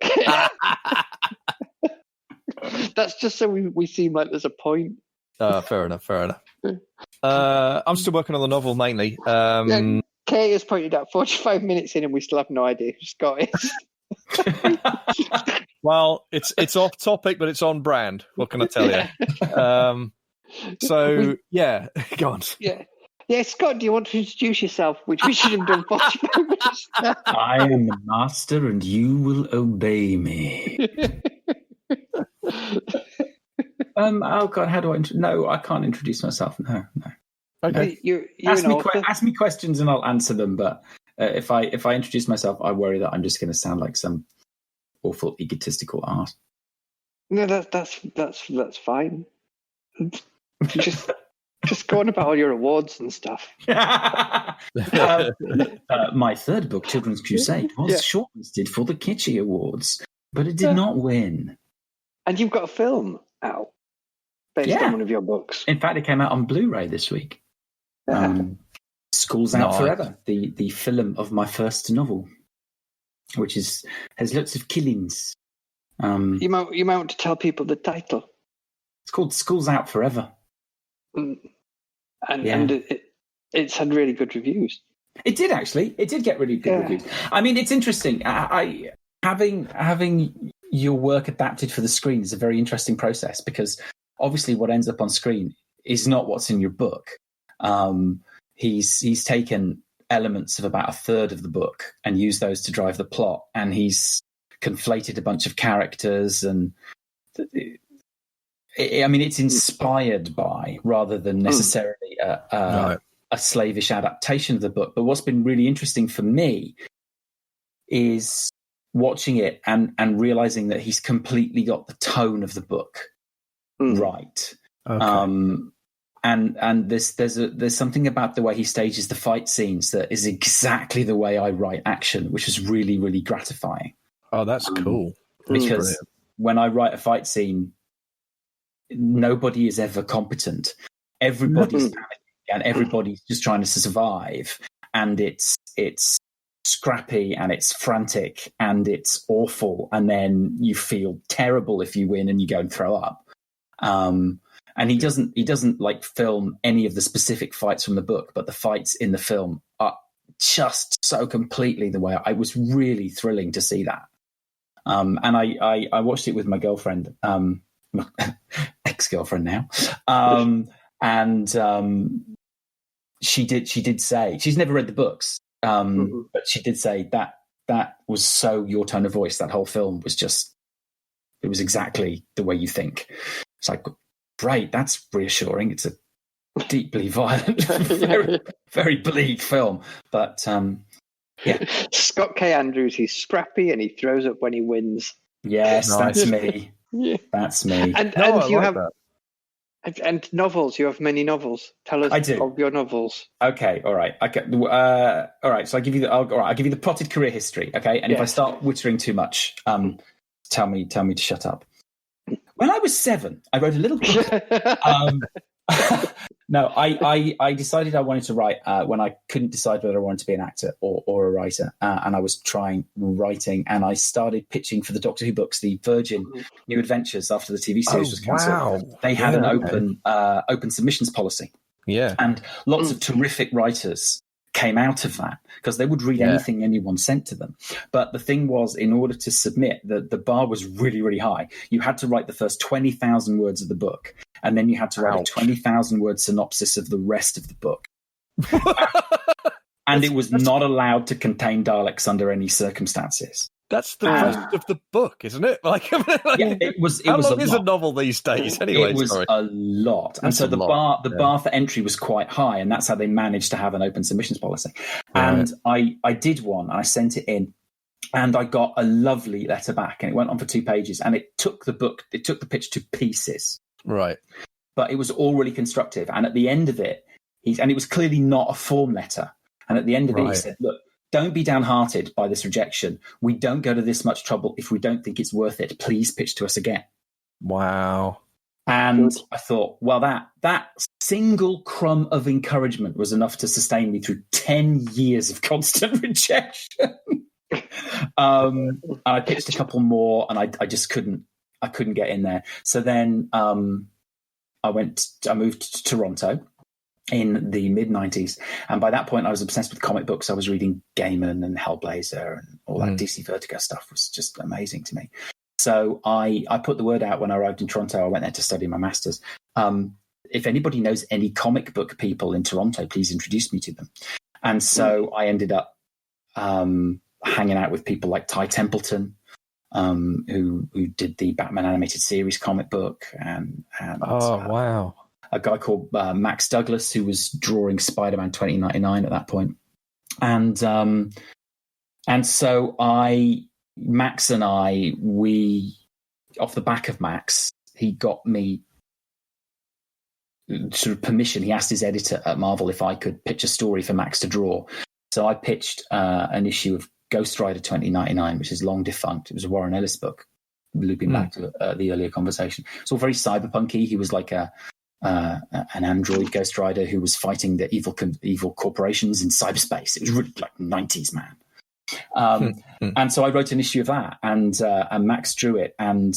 That's just so we seem like there's a point. Fair enough. I'm still working on the novel mainly. Kay has pointed out 45 minutes in and we still have no idea who Scott is. Well, it's off topic, but it's on brand. What can I tell you? So, go on. Yeah, Scott, do you want to introduce yourself? Which we should have done 45 minutes now. I am the master and you will obey me. Oh, God, how do I... No, I can't introduce myself. No. Okay, you're ask me questions and I'll answer them. But if I introduce myself, I worry that I'm just going to sound like some awful egotistical arse. No, that's fine. Just go on about all your awards and stuff. My third book, Children's Crusade, was shortlisted for the Kitschy Awards, but it did not win. And you've got a film out based on one of your books. In fact, it came out on Blu-ray this week. School's Out Forever, the film of my first novel, which has lots of killings. You might want to tell people the title. It's called School's Out Forever. And it's had really good reviews. It did, actually. It did get really good reviews. I mean, it's interesting. Having your work adapted for the screen is a very interesting process because obviously what ends up on screen is not what's in your book. He's taken elements of about a third of the book and used those to drive the plot, and he's conflated a bunch of characters, and it's inspired by rather than necessarily a slavish adaptation of the book. But what's been really interesting for me is watching it and realizing that he's completely got the tone of the book right. Okay. And there's something about the way he stages the fight scenes that is exactly the way I write action, which is really, really gratifying. Oh, that's cool. Because when I write a fight scene, nobody is ever competent. Everybody's panicking and everybody's just trying to survive, and it's scrappy and it's frantic and it's awful, and then you feel terrible if you win and you go and throw up. And he doesn't like film any of the specific fights from the book, but the fights in the film are just so completely the way. I was really thrilling to see that. And I watched it with my girlfriend, ex-girlfriend now. And she did say, she's never read the books, but she did say that was so your tone of voice. That whole film was just, it was exactly the way you think. It's like, great, that's reassuring. It's a deeply violent, very, very bleak film. But yeah. Scott K. Andrews, he's scrappy and he throws up when he wins. Yes, Nice. that's me. Yeah. That's me. And I you like have that. and novels. You have many novels. Tell us I do. of your novels. Okay, all right. All right. So I'll give you the plotted career history. Okay, and if I Yes. start wittering too much, tell me to shut up. When I was 7, I wrote a little book. No, I decided I wanted to write when I couldn't decide whether I wanted to be an actor or a writer, and I was trying writing, and I started pitching for the Doctor Who books, the Virgin New Adventures, after the TV series was cancelled. Wow. They had Yeah, an okay. open submissions policy. Yeah. And lots of terrific writers came out of that because they would read anything anyone sent to them. But the thing was, in order to submit, the bar was really, really high. You had to write the first 20,000 words of the book, and then you had to write a 20,000 word synopsis of the rest of the book. And it was not allowed to contain dialects under any circumstances. That's the rest of the book, isn't it? Like, Yeah, it was. how was long a is lot. a novel these days? Anyway, It was sorry. a lot, and That's so a the lot, bar for entry was quite high, and that's how they managed to have an open submissions policy. Right. And I did one, and I sent it in, and I got a lovely letter back, and it went on for 2 pages, and it took the pitch to pieces, Right. but it was all really constructive. And at the end of it, and it was clearly not a form letter, and at the end of it, he said, "Look, don't be downhearted by this rejection. We don't go to this much trouble if we don't think it's worth it. Please pitch to us again." Wow. And Good. I thought, well, that single crumb of encouragement was enough to sustain me through 10 years of constant rejection. And I pitched a couple more, and I just couldn't get in there. So then I moved to Toronto in the mid-90s, and by that point I was obsessed with comic books. I was reading Gaiman and Hellblazer, and all that DC Vertigo stuff was just amazing to me. So I put the word out when I arrived in Toronto. I went there to study my master's. If anybody knows any comic book people in Toronto, please introduce me to them. And so I ended up hanging out with people like Ty Templeton, who did the Batman animated series comic book, and wow. a guy called Max Douglas, who was drawing Spider-Man 2099 at that point. And so Max and I, off the back of Max, he got me sort of permission. He asked his editor at Marvel if I could pitch a story for Max to draw. So I pitched an issue of Ghost Rider 2099, which is long defunct. It was a Warren Ellis book, looping back to the earlier conversation. It's all very cyberpunky. He was like an android Ghost Rider who was fighting the evil corporations in cyberspace. It was really like 90s, man. And so I wrote an issue of that, and Max drew it, and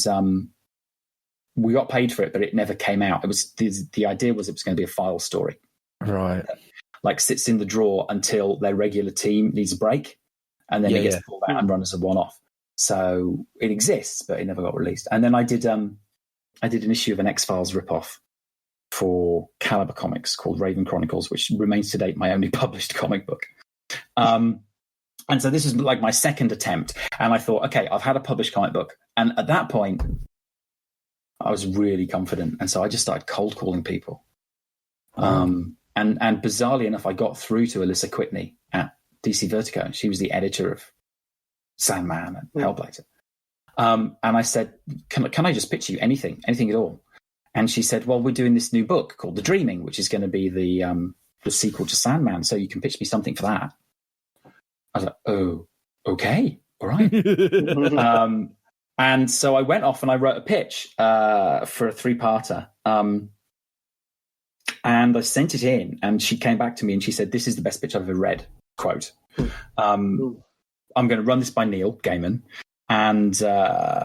we got paid for it, but it never came out. It was the idea was it was going to be a file story, Right. like sits in the drawer until their regular team needs a break, and then it gets pulled out and run as a one-off. So it exists, but it never got released. And then I did an issue of an X-Files ripoff for Caliber Comics called Raven Chronicles, which remains to date my only published comic book. And so this is like my second attempt. And I thought, okay, I've had a published comic book. And at that point, I was really confident. And so I just started cold calling people. And bizarrely enough, I got through to Alyssa Whitney at DC Vertigo. She was the editor of Sandman and Hellblazer. And I said, can I just pitch you anything at all? And she said, well, we're doing this new book called The Dreaming, which is going to be the sequel to Sandman. So you can pitch me something for that. I was like, oh, okay, all right. And so I went off and I wrote a pitch for a 3-parter. And I sent it in, and she came back to me and she said, "This is the best pitch I've ever read." Quote. I'm going to run this by Neil Gaiman, and but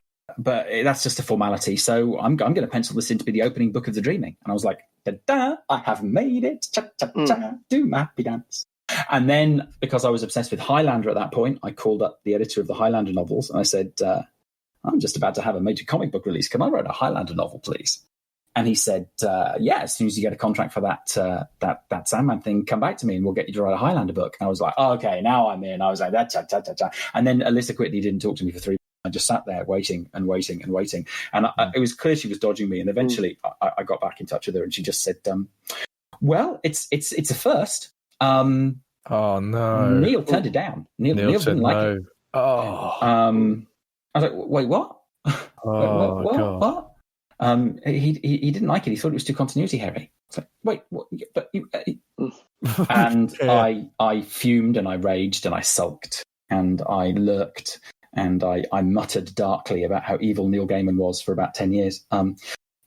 that's just a formality. So I'm going to pencil this in to be the opening book of The Dreaming. And I was like, "Da-da, I have made it! Cha-cha-cha, do my happy dance." And then, because I was obsessed with Highlander at that point, I called up the editor of the Highlander novels and I said, "I'm just about to have a major comic book release. Can I write a Highlander novel, please?" And he said, "Yeah, as soon as you get a contract for that Sandman thing, come back to me and we'll get you to write a Highlander book." And I was like, "Oh, okay, now I'm in." I was like, "Cha-cha-cha-cha." And then Alyssa Whitney didn't talk to me for 3 months. I just sat there waiting and waiting and waiting. And it was clear she was dodging me. And eventually I got back in touch with her and she just said, "Well, it's a first." Oh, no. Neil turned it down. Neil didn't like it. Oh. I was like, "Wait, what?" Oh, God. What? He didn't like it. He thought it was too continuity heavy. It's like, wait, what? But you, and yeah. I fumed and I raged and I sulked and I lurked and I muttered darkly about how evil Neil Gaiman was for about 10 years,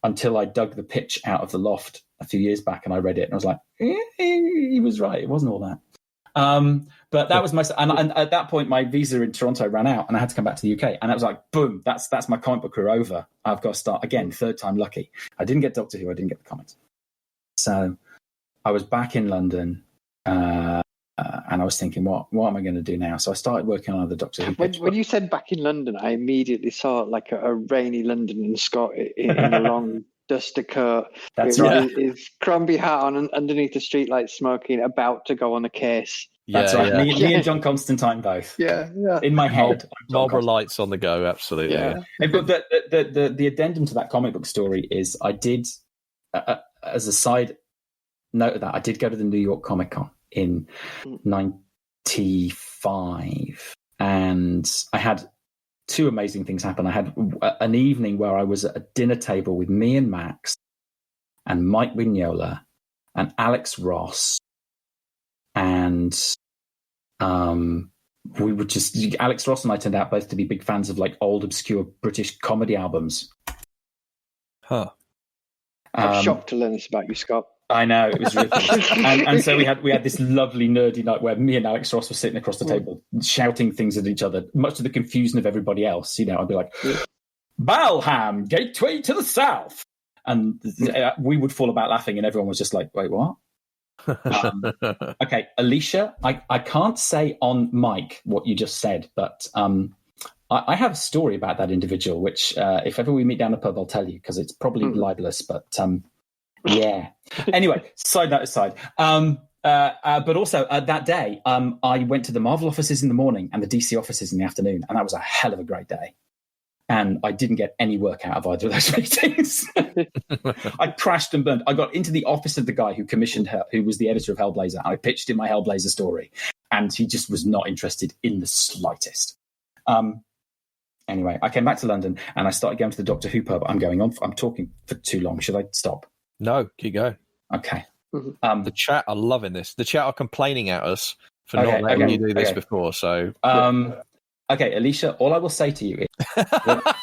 until I dug the pitch out of the loft a few years back and I read it and I was like, he was right. It wasn't all that. But that was my, and at that point my visa in Toronto ran out and I had to come back to the UK, and I was like, boom, that's my comic book career over. I've got to start again, third time lucky. I didn't get Doctor Who, I didn't get the comics. So I was back in London, and I was thinking, what am I going to do now? So I started working on the Doctor Who. When you said back in London, I immediately saw like a rainy London and Scott in a long duster coat. That's with right. His Crombie hat on and underneath the streetlight smoking, about to go on a case. That's right. Yeah. Me and John Constantine both. Yeah. In my head, Marlborough lights on the go. Absolutely. Yeah. But the addendum to that comic book story is I did, as a side note of that, I did go to the New York Comic Con in 95, and I had two amazing things happen. I had an evening where I was at a dinner table with me and Max and Mike Vignola and Alex Ross. And we would just, Alex Ross and I turned out both to be big fans of like old, obscure British comedy albums. Huh. I'm shocked to learn this about you, Scott. I know, it was ridiculous. and so we had this lovely nerdy night where me and Alex Ross were sitting across the table shouting things at each other, much to the confusion of everybody else. You know, I'd be like, "Balham, gateway to the south." And we would fall about laughing and everyone was just like, "Wait, what?" Okay, Alicia, I can't say on mic what you just said, but I have a story about that individual, which if ever we meet down a pub, I'll tell you, because it's probably libelous, but yeah. Anyway, side note aside. But also that day, I went to the Marvel offices in the morning and the DC offices in the afternoon, and that was a hell of a great day. And I didn't get any work out of either of those meetings. I crashed and burned. I got into the office of the guy who commissioned her, who was the editor of Hellblazer. I pitched him my Hellblazer story, and he just was not interested in the slightest. Anyway, I came back to London, and I started going to the Doctor Who pub. I'm talking for too long. Should I stop? No, keep going. Okay. The chat are loving this. The chat are complaining at us for not letting you do this before. So, okay, Alicia, all I will say to you is that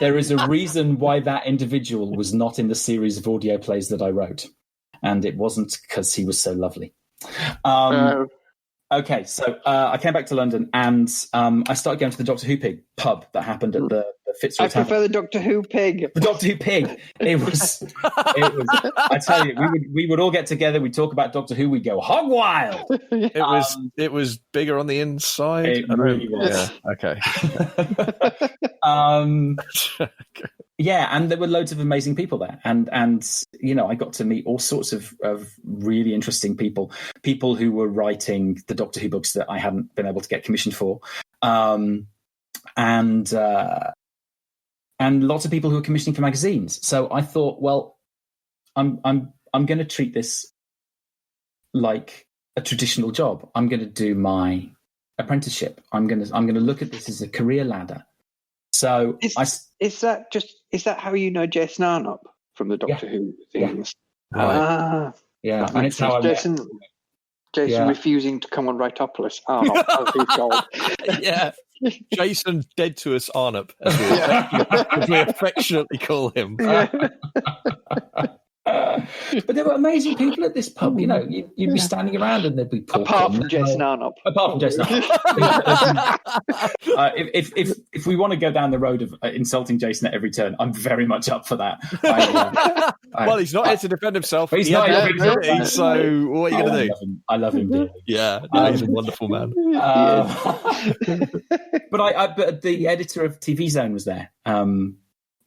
there is a reason why that individual was not in the series of audio plays that I wrote, and it wasn't because he was so lovely. Okay, so I came back to London and I started going to the Doctor Who Pig pub that happened at the Fitzroy I prefer the Doctor Who Pig. The Doctor Who Pig. It was. I tell you, we would all get together. We'd talk about Doctor Who. We'd go hog wild. It was bigger on the inside. It really was. Yeah. Okay. Yeah, and there were loads of amazing people there, and you know, I got to meet all sorts of really interesting people who were writing the Doctor Who books that I hadn't been able to get commissioned for, and lots of people who were commissioning for magazines. So I thought, well, I'm going to treat this like a traditional job. I'm going to do my apprenticeship. I'm going to look at this as a career ladder. So is that how you know Jason Arnott from the Doctor Who things? Yeah, and it's how Jason refusing to come on Writeopolis. Arnott, as he's called. Yeah. Jason dead to us Arnott, as we affectionately call him. But there were amazing people at this pub. You know, you'd be standing around and there'd be apart from Jason Arnott. Apart from Jason Arnott. If we want to go down the road of insulting Jason at every turn, I'm very much up for that. Well, he's not here to defend himself. He's not here to defend himself. So what are you going to do? I love him dearly. Yeah, he's a wonderful man. But the editor of TV Zone was there,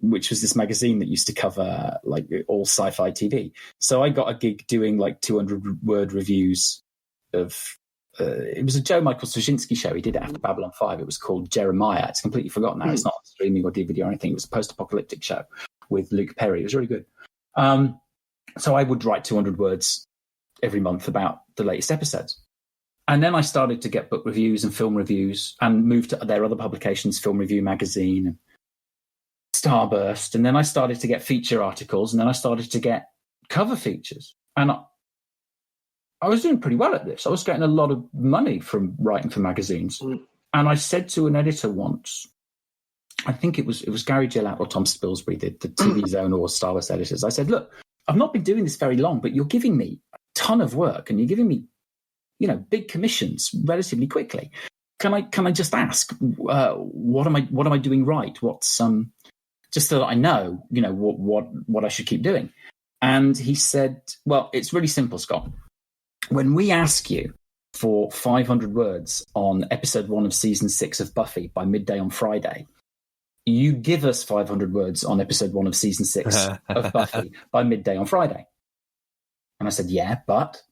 which was this magazine that used to cover like all sci-fi TV. So I got a gig doing like 200-word reviews of. It was a Joe Michael Straczynski show. He did it after Babylon 5. It was called Jeremiah. It's completely forgotten now. It's not streaming or DVD or anything. It was a post-apocalyptic show with Luke Perry. It was really good. So I would write 200 words every month about the latest episodes. And then I started to get book reviews and film reviews and moved to their other publications, Film Review Magazine and Starburst. And then I started to get feature articles, and then I started to get cover features. And I was doing pretty well at this. I was getting a lot of money from writing for magazines. And I said to an editor once, I think it was Gary Gillett or Tom Spilsbury, the TV Zone or Starburst editors. I said, look, I've not been doing this very long, but you're giving me a ton of work and you're giving me, you know, big commissions relatively quickly. Can I just ask, what am I doing right? What's just so that I know, you know, what I should keep doing. And he said, well, it's really simple, Scott. When we ask you for 500 words on episode 1 of season 6 of Buffy by midday on Friday, you give us 500 words on episode 1 of season 6 of Buffy by midday on Friday. And I said, yeah, but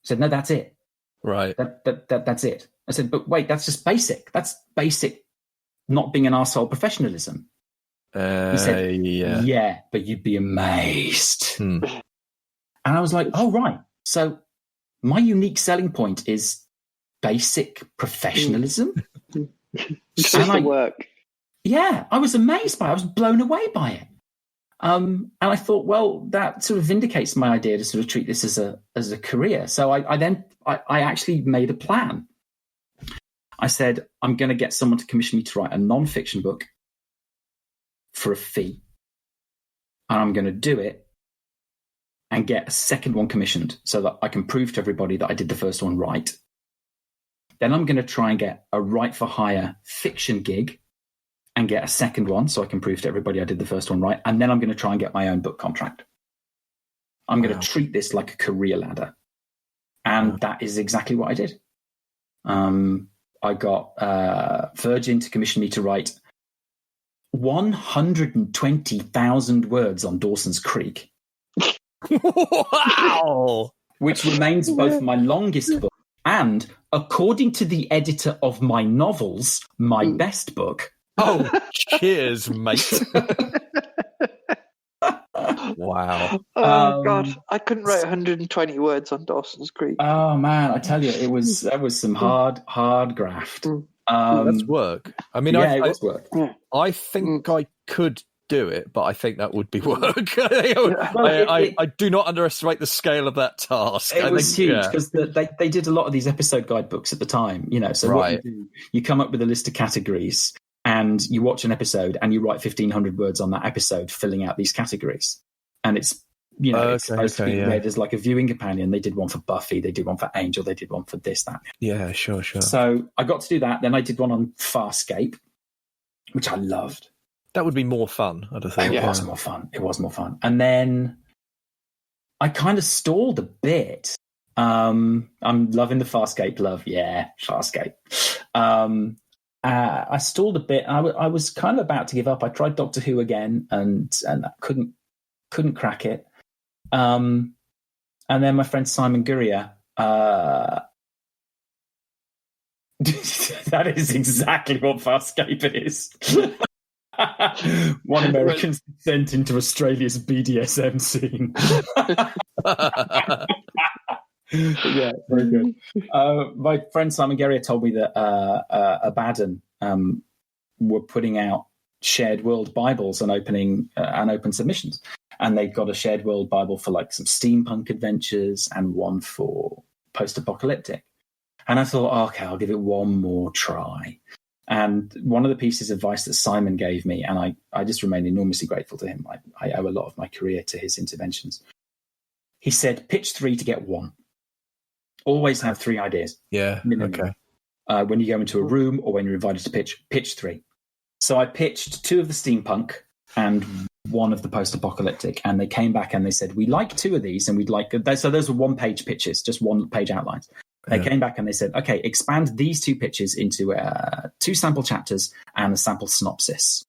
he said, no, that's it. Right. That's it. I said, but wait, that's just basic. That's basic not being an arsehole professionalism. He said, yeah, but you'd be amazed. And I was like, oh, right. So my unique selling point is basic professionalism. Just the work. Yeah, I was amazed by it. I was blown away by it. And I thought, well, that sort of vindicates my idea to sort of treat this as a career. So I actually made a plan. I said, I'm going to get someone to commission me to write a non-fiction book for a fee. And I'm going to do it and get a second one commissioned so that I can prove to everybody that I did the first one right. Then I'm going to try and get a write for hire fiction gig and get a second one so I can prove to everybody I did the first one right. And then I'm going to try and get my own book contract. I'm going to treat this like a career ladder. And that is exactly what I did. I got Virgin to commission me to write 120,000 words on Dawson's Creek. Wow! Which remains both my longest book and, according to the editor of my novels, my best book. Oh, cheers, mate. Wow. Oh, God. I couldn't write 120 words on Dawson's Creek. Oh, man. I tell you, that was some hard graft. That's work. I mean, it was work. I think I could do it, but I think that would be work. I do not underestimate the scale of that task. It was huge because they did a lot of these episode guidebooks at the time, you know. So right. What you come up with a list of categories and you watch an episode and you write 1,500 words on that episode, filling out these categories. And it's, you know, it's supposed to be read as like a viewing companion. They did one for Buffy, they did one for Angel, they did one for this, that. Yeah, sure. So I got to do that. Then I did one on Farscape, which I loved. That would be more fun, I'd have thought. It was more fun. It was more fun. And then I kind of stalled a bit. I'm loving the Farscape love. Yeah, Farscape. I stalled a bit. I was kind of about to give up. I tried Doctor Who again and I couldn't crack it. And then my friend Simon Gurria, that is exactly what Farscape is. One American sent into Australia's BDSM scene. Yeah, very good. My friend Simon Gurria told me that Abaddon were putting out shared world Bibles and open submissions, and they've got a shared world Bible for like some steampunk adventures and one for post-apocalyptic. And I thought, okay, I'll give it one more try. And one of the pieces of advice that Simon gave me, and I just remain enormously grateful to him. I owe a lot of my career to his interventions, he said, pitch 3 to get 1. Always have 3 ideas. Yeah. Minimum. Okay. When you go into a room or when you're invited to pitch 3. So I pitched 2 of the steampunk and 1 of the post-apocalyptic, and they came back and they said, we like 2 of these, and we'd like... So those were 1-page pitches, just 1-page outlines. They came back and they said, okay, expand these 2 pitches into 2 sample chapters and a sample synopsis.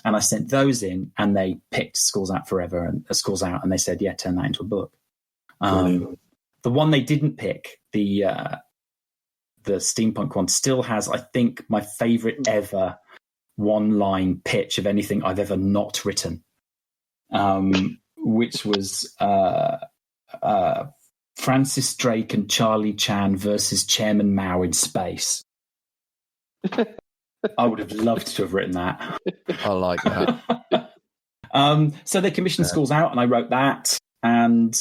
And I sent those in, and they picked Schools Out Forever and Schools Out, and they said, yeah, turn that into a book. The one they didn't pick, the steampunk one, still has, I think, my favorite ever 1-line pitch of anything I've ever not written, which was Francis Drake and Charlie Chan versus Chairman Mao in space. I would have loved to have written that. I like that. So they commissioned Schools Out, and I wrote that, and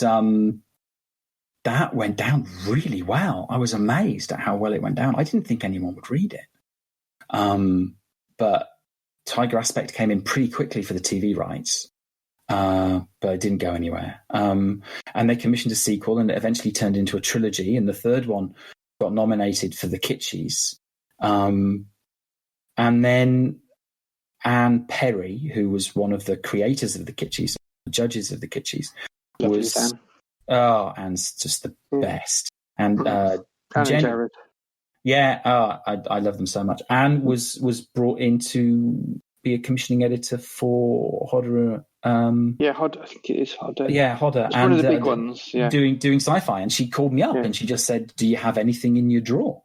that went down really well. I was amazed at how well it went down. I didn't think anyone would read it. But Tiger Aspect came in pretty quickly for the TV rights, but it didn't go anywhere. And they commissioned a sequel, and it eventually turned into a trilogy, and the third one got nominated for the Kitschies. And then Anne Perry, who was one of the creators of the Kitschies, the judges of the Kitschies, was... Anne's just the best. And Jared. Yeah, I love them so much. Anne was brought in to be a commissioning editor for Hodder. Hodder, I think it is Hodder. Yeah, Hodder. It's one of the big ones. Yeah, doing sci-fi, and she called me up and she just said, "Do you have anything in your drawer?"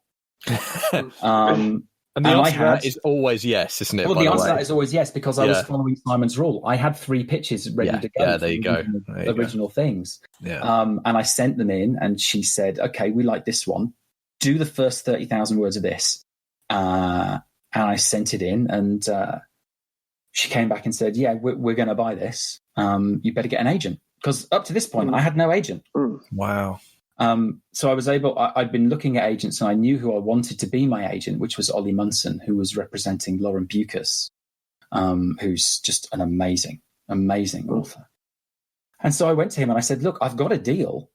And the answer to that is always yes, isn't it? Well, the answer to that is always yes, because I was following Simon's rule. I had 3 pitches ready to go. Yeah, there you go. Original things. Yeah. And I sent them in, and she said, "Okay, we like this one. Do the first 30,000 words of this." And I sent it in, and she came back and said, "Yeah, we're going to buy this. You better get an agent." Because up to this point, I had no agent. Wow. So I was I'd been looking at agents, and I knew who I wanted to be my agent, which was Ollie Munson, who was representing Lauren Bucas, who's just an amazing author. And so I went to him and I said, "Look, I've got a deal.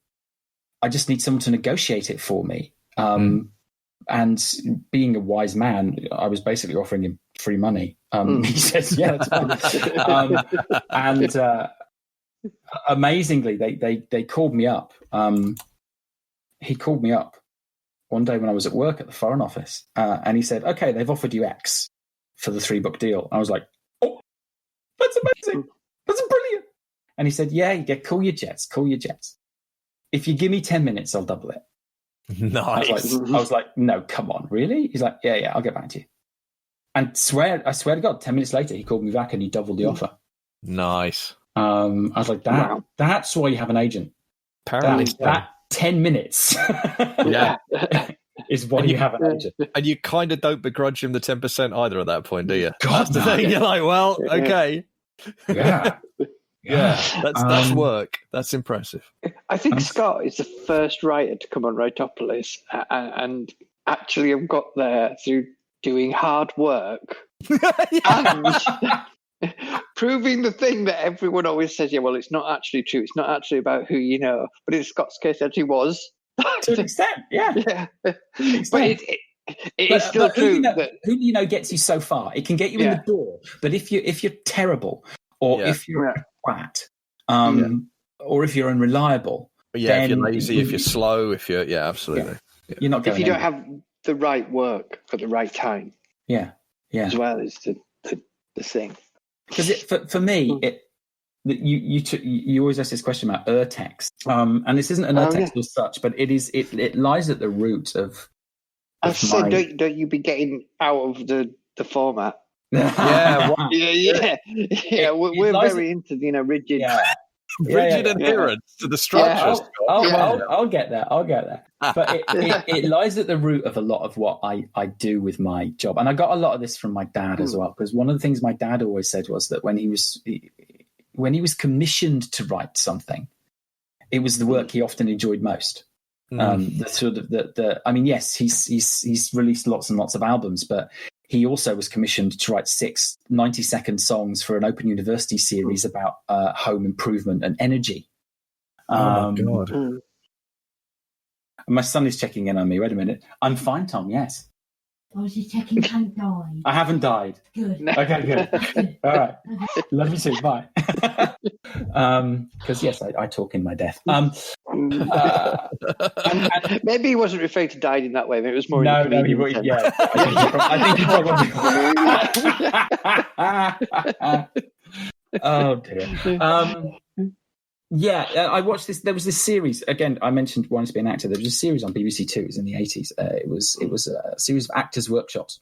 I just need someone to negotiate it for me." And being a wise man, I was basically offering him free money. He says, "Yeah, that's fine." And amazingly, they called me up. He called me up one day when I was at work at the Foreign Office, and he said, "Okay, they've offered you X for the 3-book deal." I was like, "Oh, that's amazing! That's brilliant!" And he said, "Yeah, call your jets. If you give me 10 minutes, I'll double it." Nice. I was like, "No, come on, really?" He's like, "Yeah, I'll get back to you." And I swear to God, 10 minutes later, he called me back and he doubled the offer. Nice. I was like, that's why you have an agent. Apparently, that 10 minutes is why you have an agent. And you kind of don't begrudge him the 10% either at that point, do you? God, that's the thing. You're like, well, okay. Yeah. That's work. That's impressive. I think Scott is the first writer to come on Writeopolis, and actually have got there through doing hard work and proving the thing that everyone always says, well, it's not actually true. It's not actually about who you know. But in Scott's case, it actually was. To an extent, yeah. But it's still true. Who you know gets you so far. It can get you in the door. But if you're terrible, or if you're a twat, or if you're unreliable, if you're lazy, if you're slow, if you're absolutely. Yeah. You're not going if you don't have the right work at the right time. Yeah. As well as the thing. Because for me, you always ask this question about urtext, and this isn't an urtext as such, but it lies at the root of. I said, don't you be getting out of the format? Yeah, We're very into rigid. Rigid adherence to the structures. I'll get there. But it lies at the root of a lot of what I do with my job. And I got a lot of this from my dad as well, because one of the things my dad always said was that when he was commissioned to write something, it was the work he often enjoyed most. The sort of yes, he's released lots and lots of albums, but he also was commissioned to write 6 90-second songs for an Open University series about home improvement and energy. Oh my God. My son is checking in on me. Wait a minute. I'm fine, Tom. Yes. I was just checking you hadn't died. I haven't died. Good. Okay, good. All right. Love you too. Bye. Because yes, I talk in my death. Maybe he wasn't referring to died in that way. Maybe it was more. No, he would. Yeah, I think he probably. Oh dear. I watched this. There was this series again. I mentioned wanting to be an actor. There was a series on BBC Two. It was in the 80s. It was a series of actors' workshops,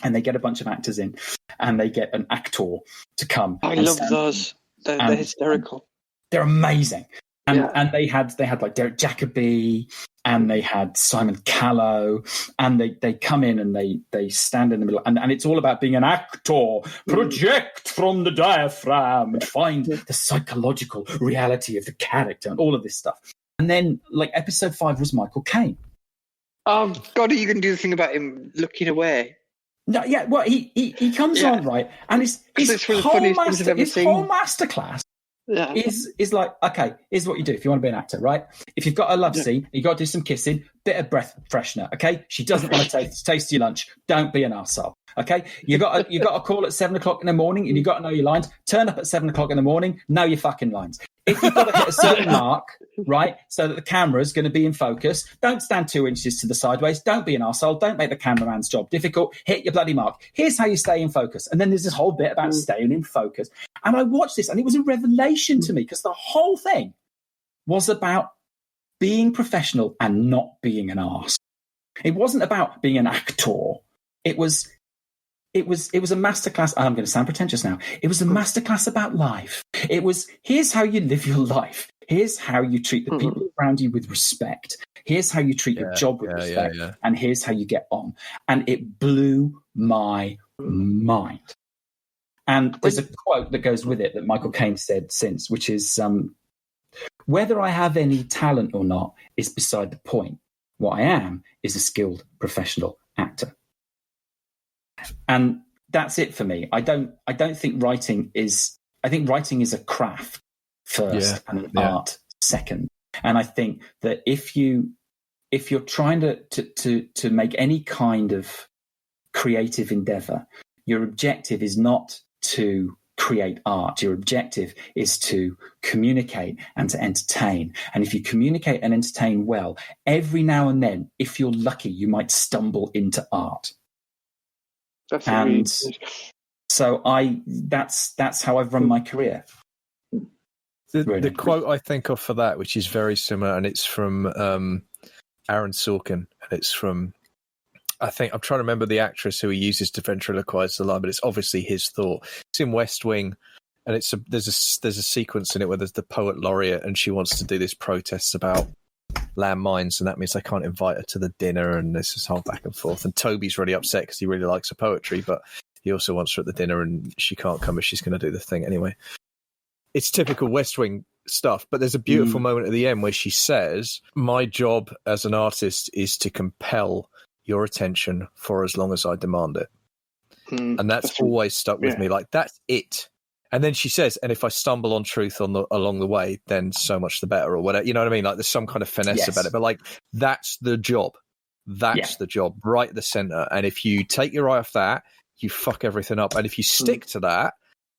and they get a bunch of actors in, and they get an actor to come. I love those. They're hysterical. They're amazing. And they had like Derek Jacobi, and they had Simon Callow, and they come in and they stand in the middle, and it's all about being an actor, project from the diaphragm and find the psychological reality of the character and all of this stuff. And then like episode 5 was Michael Caine. Oh God, are you going to do the thing about him looking away? No, yeah, well he comes on, right, and his whole masterclass is like, okay, here's what you do if you want to be an actor, right? If you've got a love scene, you got to do some kissing, bit of breath freshener, okay? She doesn't want to taste your lunch. Don't be an arsehole, okay? You got a call at 7:00 in the morning, and you got to know your lines. Turn up at 7:00 in the morning, know your fucking lines. If you've got to hit a certain mark, right, so that the camera's going to be in focus, don't stand 2 inches to the sideways. Don't be an arsehole. Don't make the cameraman's job difficult. Hit your bloody mark. Here's how you stay in focus. And then there's this whole bit about staying in focus. And I watched this, and it was a revelation to me, because the whole thing was about being professional and not being an arse. It wasn't about being an actor. It was a masterclass. I'm going to sound pretentious now. It was a masterclass about life. It was, here's how you live your life. Here's how you treat the people around you with respect. Here's how you treat your job with respect. And here's how you get on. And it blew my mind. And there's a quote that goes with it that Michael Caine said since, which is, whether I have any talent or not is beside the point. What I am is a skilled professional actor. And that's it for me. I don't think writing is. I think writing is a craft first and an art second. And I think that if you're trying to make any kind of creative endeavor, your objective is not to create art. Your objective is to communicate and to entertain. And if you communicate and entertain well, every now and then, if you're lucky, you might stumble into art. And so that's how I've run my career. The quote I think of for that, which is very similar, and it's from Aaron Sorkin, and it's from, I think, I'm trying to remember the actress who he uses to ventriloquize the line, but it's obviously his thought. It's in West Wing, and there's a sequence in it where there's the poet laureate, and she wants to do this protest about landmines, and that means they can't invite her to the dinner, and there's this whole back and forth. And Toby's really upset because he really likes her poetry, but he also wants her at the dinner, and she can't come, but she's going to do the thing anyway. It's typical West Wing stuff, but there's a beautiful moment at the end where she says, my job as an artist is to compel your attention for as long as I demand it. And that's always stuck with me. Like, that's it. And then she says, and if I stumble on truth along the way, then so much the better, or whatever. You know what I mean? Like, there's some kind of finesse about it. But, like, that's the job. That's the job, right at the center. And if you take your eye off that, you fuck everything up. And if you stick to that,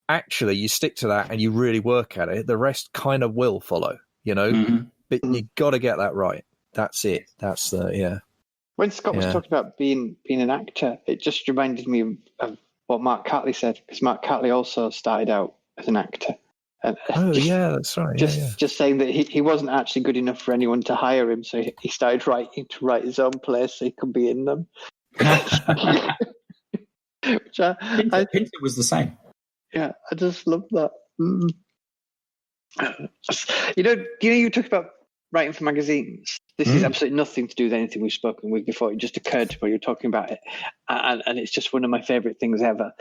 actually, you stick to that and you really work at it, the rest kind of will follow, you know? But you got to get that right. That's it. That's the, When Scott was talking about being an actor, it just reminded me of what Mark Catley said, because Mark Catley also started out as an actor. And that's right. Just saying that he wasn't actually good enough for anyone to hire him, so he started writing to write his own plays so he could be in them. Which Pinter was the same. Yeah, I just love that. You talk about writing for magazines. This is absolutely nothing to do with anything we've spoken with before. It just occurred to me when you were talking about it. And it's just one of my favourite things ever.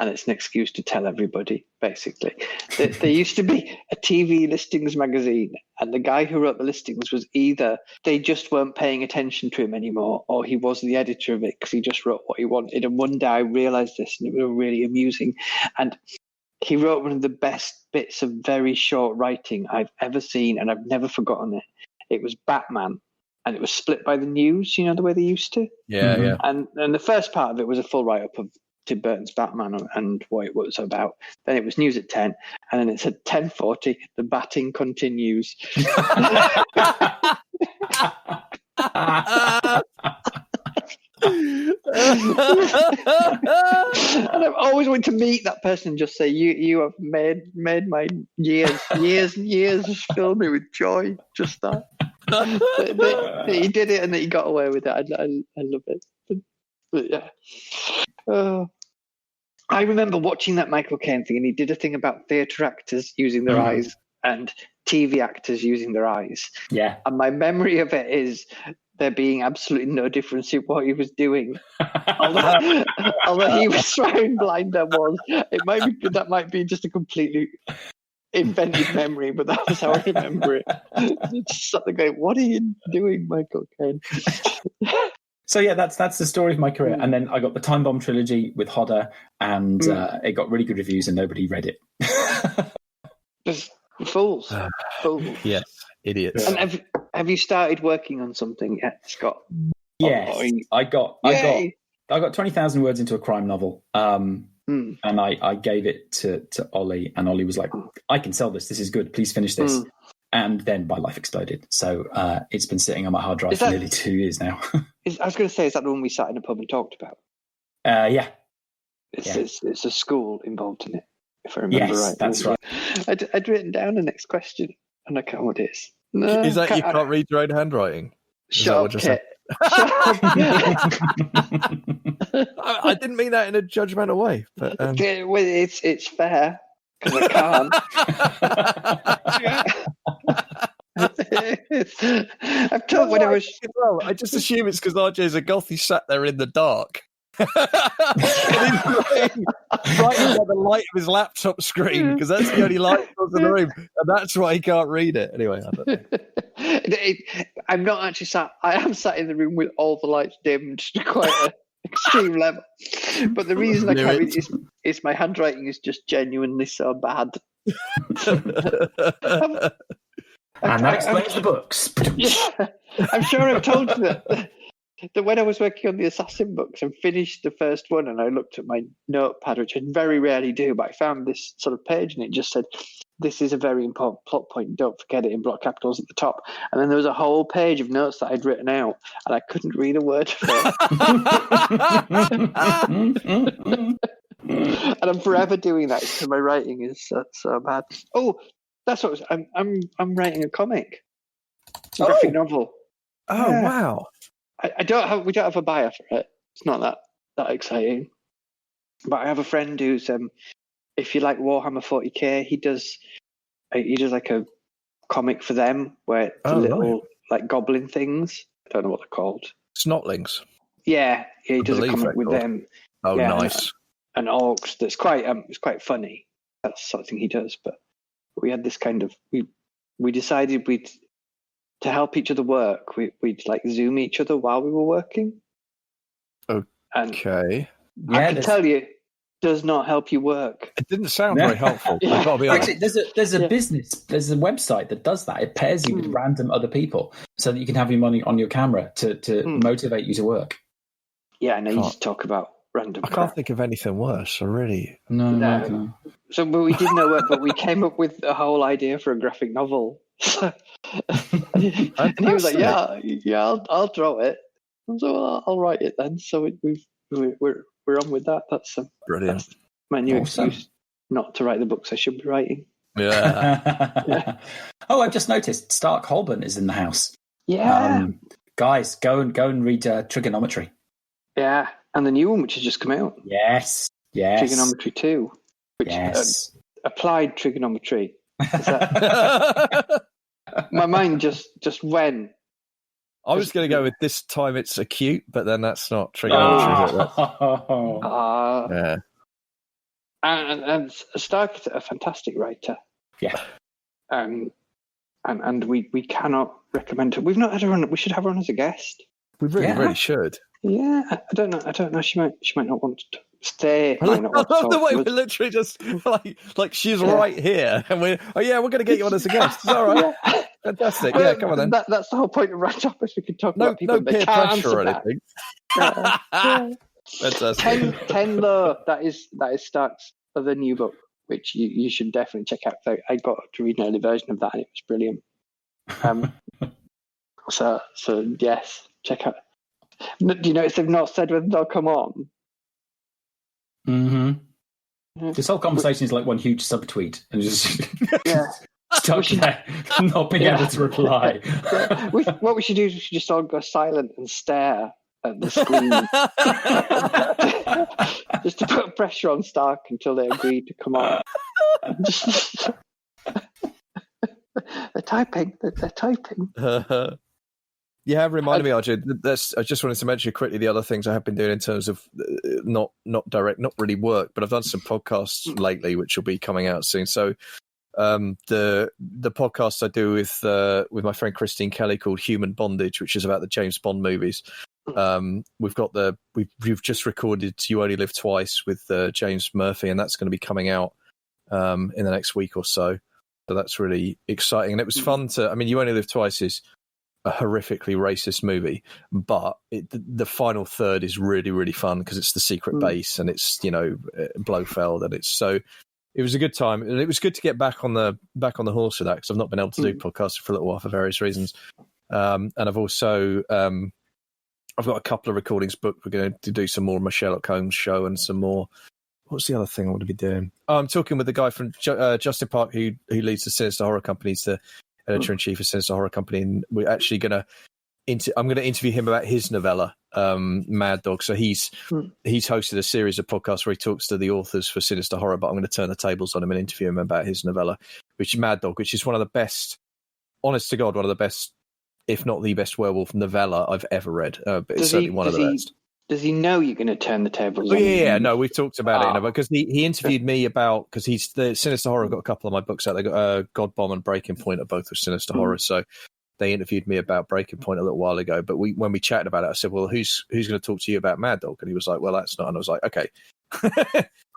And it's an excuse to tell everybody, basically. There used to be a TV listings magazine, and the guy who wrote the listings was either they just weren't paying attention to him anymore, or he was the editor of it because he just wrote what he wanted. And one day I realised this, and it was really amusing. And he wrote one of the best bits of very short writing I've ever seen, and I've never forgotten it. It was Batman, and it was split by the news, you know, the way they used to. Yeah, Mhm. yeah. And the first part of it was a full write-up of Tim Burton's Batman and what it was about. Then it was news at 10, and then it said 10:40, the batting continues. And I've always wanted to meet that person and just say, you have made my years and years just fill me with joy. Just that. That he did it and that he got away with it. I love it. But yeah. I remember watching that Michael Caine thing, and he did a thing about theatre actors using their eyes and TV actors using their eyes. Yeah. And my memory of it is there being absolutely no difference in what he was doing. Although he was trying blind, that might be just a completely invented memory, but that was how I remember it. Just something going, what are you doing, Michael Caine? So yeah, that's the story of my career. And then I got the Time Bomb trilogy with Hodder, and it got really good reviews, and nobody read it. Just fools. Yes, idiots. And have you started working on something yet, Scott? Yes, I got 20,000 words into a crime novel, and I gave it to Ollie, and Ollie was like, "I can sell this. This is good. Please finish this." And then my life exploded. So it's been sitting on my hard drive for nearly 2 years now. I was going to say, is that the one we sat in a pub and talked about? Yeah. It's a school involved in it, if I remember right. That's right. I'd written down the next question, and I can't what it is. No, is that you can't read your own handwriting? Shut up, Kit. I didn't mean that in a judgmental way. But, it's fair, because I can't. I've told when I was. Well, I just assume it's because RJ's a goth. He sat there in the dark, right by the light of his laptop screen, because that's the only light in the room, and that's why he can't read it. Anyway, I don't know. I'm not actually sat. I am sat in the room with all the lights dimmed to quite an extreme level. But the reason I can't read it is my handwriting is just genuinely so bad. And that explains the books. Yeah, I'm sure I've told you that when I was working on the Assassin books and finished the first one, and I looked at my notepad, which I very rarely do, but I found this sort of page, and it just said, "This is a very important plot point. Don't forget it," in block capitals at the top. And then there was a whole page of notes that I'd written out, and I couldn't read a word of it. And I'm forever doing that because my writing is so bad. Oh. That's what I'm writing a comic. It's a graphic novel. Oh yeah. Wow! We don't have a buyer for it. It's not that exciting. But I have a friend who's if you like Warhammer 40k, he does like a comic for them where it's little like goblin things. I don't know what they're called. Snotlings. Yeah, he does a comic with them. Oh, yeah, nice. And orcs. That's quite it's quite funny. That's the sort of thing he does, but. We had this kind of we decided to help each other work. We'd like Zoom each other while we were working. Okay. And I can tell you, does not help you work. It didn't sound very helpful. I've got to be honest. Actually, there's a business, there's a website that does that. It pairs you with random other people so that you can have your money on your camera to motivate you to work. Yeah, and I used to talk about random. I can't think of anything worse. I really no. So, but we did no work, but we came up with a whole idea for a graphic novel. And he was like, "Yeah, I'll draw it." And so I'll write it then. So we're on with that. That's brilliant. That's my new excuse not to write the books I should be writing. Yeah. Oh, I've just noticed Stark Holborn is in the house. Yeah, guys, go and read Trigonometry. Yeah, and the new one which has just come out. Yes. Trigonometry 2. Which, applied trigonometry. My mind just went. I was going to go with this time it's acute, but then that's not trigonometry. Yeah. And Stark is a fantastic writer. Yeah. And we cannot recommend her. We've not had her on. We should have her on as a guest. We really should. Yeah, I don't know. She might not want Stay. I Might not want to love talk the way to we're us. literally just like she's right here, and we're going to get you on as a guest. It's all right, Yeah. fantastic. Yeah, come on then. That's the whole point of Writeopolis. We can talk No, about people no they peer can't pressure answer or back. anything. Yeah. Fantastic. 10 Low. That is Stark's other new book, which you should definitely check out. I got to read an early version of that, and it was brilliant. So yes, check out. Do you notice they've not said whether they'll come on? Mm-hmm. This whole conversation is like one huge subtweet, and just Yeah. stuck there, not being able to reply. Yeah. What we should do is we should just all go silent and stare at the screen, just to put pressure on Stark until they agree to come on. They're typing. They're typing. You have reminded me, RJ. I just wanted to mention quickly the other things I have been doing in terms of not really work, but I've done some podcasts lately, which will be coming out soon. So the podcast I do with my friend Christine Kelly called Human Bondage, which is about the James Bond movies. We've just recorded You Only Live Twice with James Murphy, and that's going to be coming out in the next week or so. So that's really exciting, and it was fun to. I mean, You Only Live Twice is a horrifically racist movie, but the final third is really, really fun because it's the secret base and it's Blofeld, and it was a good time, and it was good to get back on the horse with that because I've not been able to do podcasts for a little while for various reasons, and I've also I've got a couple of recordings booked. We're going to do some more of my Sherlock Holmes show and some more. What's the other thing I want to be doing? I'm talking with the guy from Justin Park who leads the Sinister Horror Company. He's the editor-in-chief of Sinister Horror Company, and we're actually I'm going to interview him about his novella, Mad Dog. So he's hosted a series of podcasts where he talks to the authors for Sinister Horror, but I'm going to turn the tables on him and interview him about his novella, which is Mad Dog, which is one of the best, honest to God, one of the best, if not the best werewolf novella I've ever read. But it's certainly one of the best. Does he know you're going to turn the tables on? Yeah. No, we've talked about it because he interviewed me about, because he's the Sinister Horror. I've got a couple of my books out. They got God Bomb and Breaking Point are both with Sinister Horror. So they interviewed me about Breaking Point a little while ago. But when we chatted about it, I said, "Well, who's going to talk to you about Mad Dog?" And he was like, "Well, that's not." And I was like, "Okay,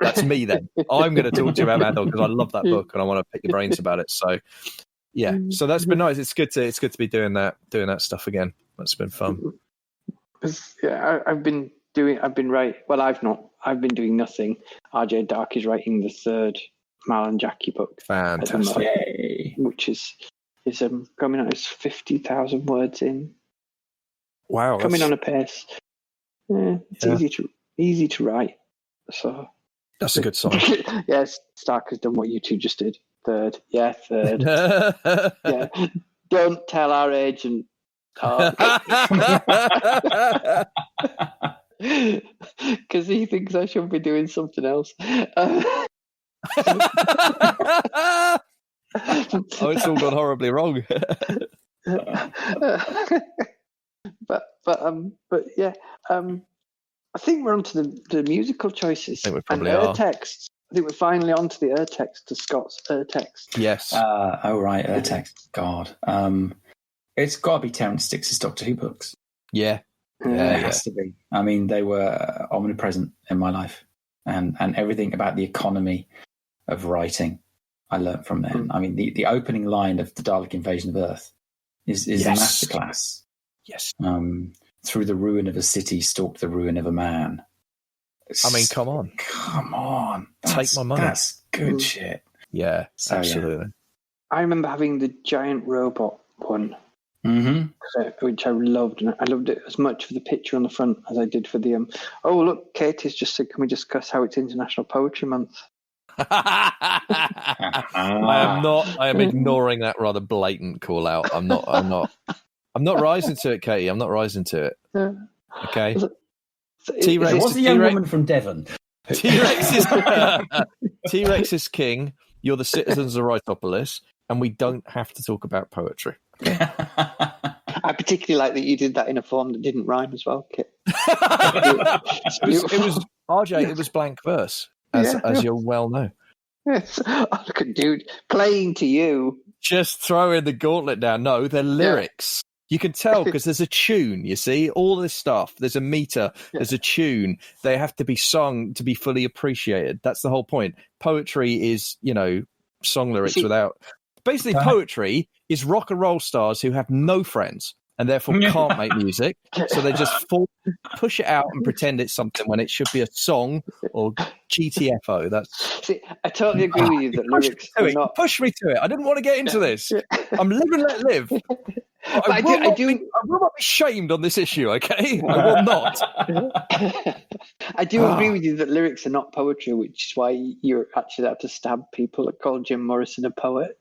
that's me then. I'm going to talk to you about Mad Dog because I love that book and I want to pick your brains about it." So yeah, so that's been nice. It's good to be doing that stuff again. That's been fun. Yeah, I've been doing nothing. RJ Dark is writing the third Mal and Jackie book. Fantastic. Which is coming out. It's 50,000 words in. Wow. Coming on a pace. Yeah, it's easy to write. So that's a good sign. Yes, Stark has done what you two just did. Third. Yeah. Don't tell our agent. Because he thinks I should be doing something else. It's all gone horribly wrong. But yeah, I think we're on to the musical choices. I think we probably and are. Text. I think we're finally on to the text, to Scott's text. Yes. Right, text. God. It's got to be Terrence Sticks's Doctor Who books. Yeah. It has to be. I mean, they were omnipresent in my life, and everything about the economy of writing I learned from them. I mean, the opening line of the Dalek Invasion of Earth is a masterclass. Yes. Through the ruin of a city stalked the ruin of a man. I mean, come on. Take my money. That's good shit. Yeah, So, absolutely. I remember having the giant robot one. Which I loved, and I loved it as much for the picture on the front as I did for the oh look, Katie's just said, can we discuss how it's International Poetry Month? I am ignoring that rather blatant call out. I'm not rising to it, Katie. I'm not rising to it. Okay. T-Rex was a young woman from Devon. T-Rex is king. You're the citizens of Writeopolis, and we don't have to talk about poetry. I particularly like that you did that in a form that didn't rhyme as well, Kit. It was RJ. It was blank verse, as you'll well know. Yes. Oh, look at dude playing to you. Just throwing the gauntlet down. No, they're lyrics. You can tell because there's a tune, you see, all this stuff. There's a meter, there's a tune. They have to be sung to be fully appreciated. That's the whole point. Poetry is, song lyrics without... Basically, poetry is rock and roll stars who have no friends and therefore can't make music. So they just push it out and pretend it's something when it should be a song or GTFO. See, I totally agree with you that lyrics are not... Push me to it. I didn't want to get into this. I'm live and let live. I will not be shamed on this issue, okay? I will not. I do agree with you that lyrics are not poetry, which is why you're actually have to stab people that call Jim Morrison a poet.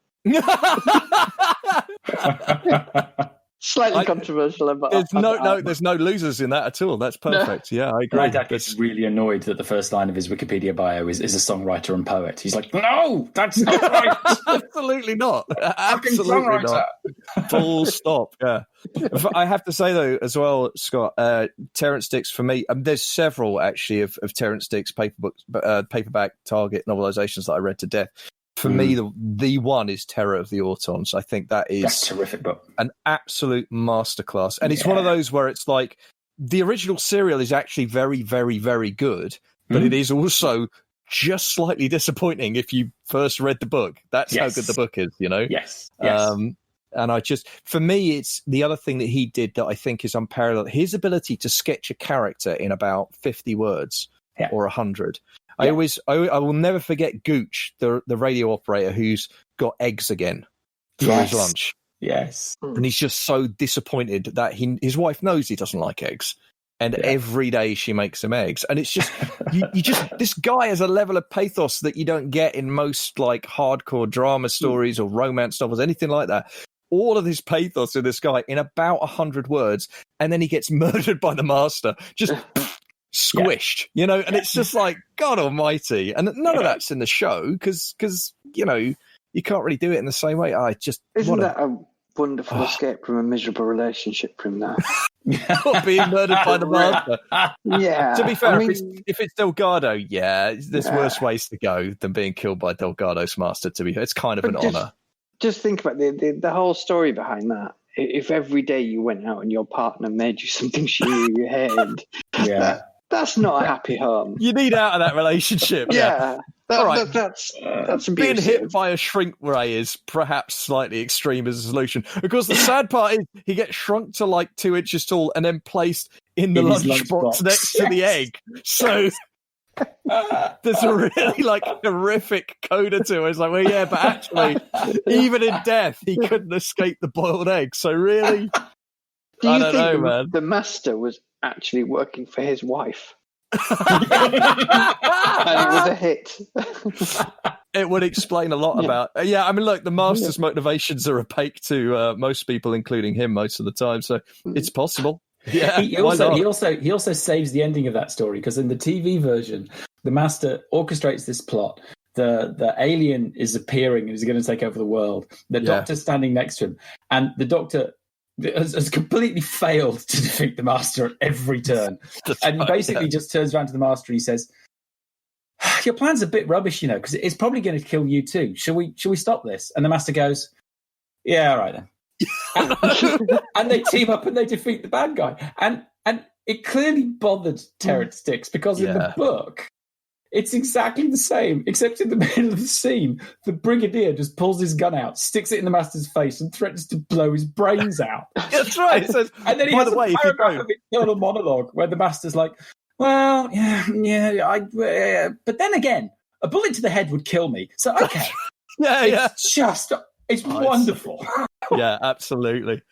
Slightly controversial, but there's no losers in that at all. That's perfect. Yeah, I agree. My dad gets really annoyed that the first line of his Wikipedia bio is a songwriter and poet. He's like, no, that's not right. Absolutely not. Absolutely not. Full stop. Yeah. I have to say though, as well, Scott, Terrance Dicks for me. There's several actually of Terrance Dicks paperback Target novelizations that I read to death. For me, the one is Terror of the Autons. I think that's a terrific book, an absolute masterclass. And it's one of those where it's like the original serial is actually very, very, very good, but it is also just slightly disappointing if you first read the book. That's how good the book is, Yes. And for me, it's the other thing that he did that I think is unparalleled. His ability to sketch a character in about 50 words or 100. I will never forget Gooch, the radio operator who's got eggs again for his lunch. Yes. And he's just so disappointed that his wife knows he doesn't like eggs. And every day she makes him eggs. And it's just, this guy has a level of pathos that you don't get in most like hardcore drama stories or romance novels, anything like that. All of this pathos in this guy in about 100 words. And then he gets murdered by the master. Just... squished, and it's just like, God almighty. And none of that's in the show because you can't really do it in the same way. Isn't that a wonderful escape from a miserable relationship from that? Being murdered by the master. Yeah. To be fair, if it's Delgado, there's worse ways to go than being killed by Delgado's master. To be fair, it's kind of an honor. Just think about the whole story behind that. If every day you went out and your partner made you something she knew you hated, that's not a happy home. You need out of that relationship. That's abusive. Being hit by a shrink ray is perhaps slightly extreme as a solution. Of course, the sad part is he gets shrunk to like 2 inches tall and then placed in the lunchbox next to the egg. So there's a really like horrific coda to it. It's like, but actually, even in death, he couldn't escape the boiled egg. So really, I don't know, man. The master was actually working for his wife. And it was a hit. It would explain a lot about... look, the master's motivations are opaque to most people, including him, most of the time. So it's possible. Yeah, he also saves the ending of that story because in the TV version, the master orchestrates this plot. The alien is appearing and is going to take over the world. The doctor's standing next to him, and the doctor has completely failed to defeat the master at every turn. And he basically just turns around to the master and he says, your plan's a bit rubbish, because it's probably going to kill you too. Shall we stop this? And the master goes, yeah, all right then. And they team up and they defeat the bad guy. And it clearly bothered Terrance Dicks because in the book, it's exactly the same, except in the middle of the scene, the brigadier just pulls his gun out, sticks it in the master's face, and threatens to blow his brains out. That's right. And then he has a paragraph of internal monologue where the master's like, well, but then again, a bullet to the head would kill me. So, okay. It's wonderful. Yeah, absolutely.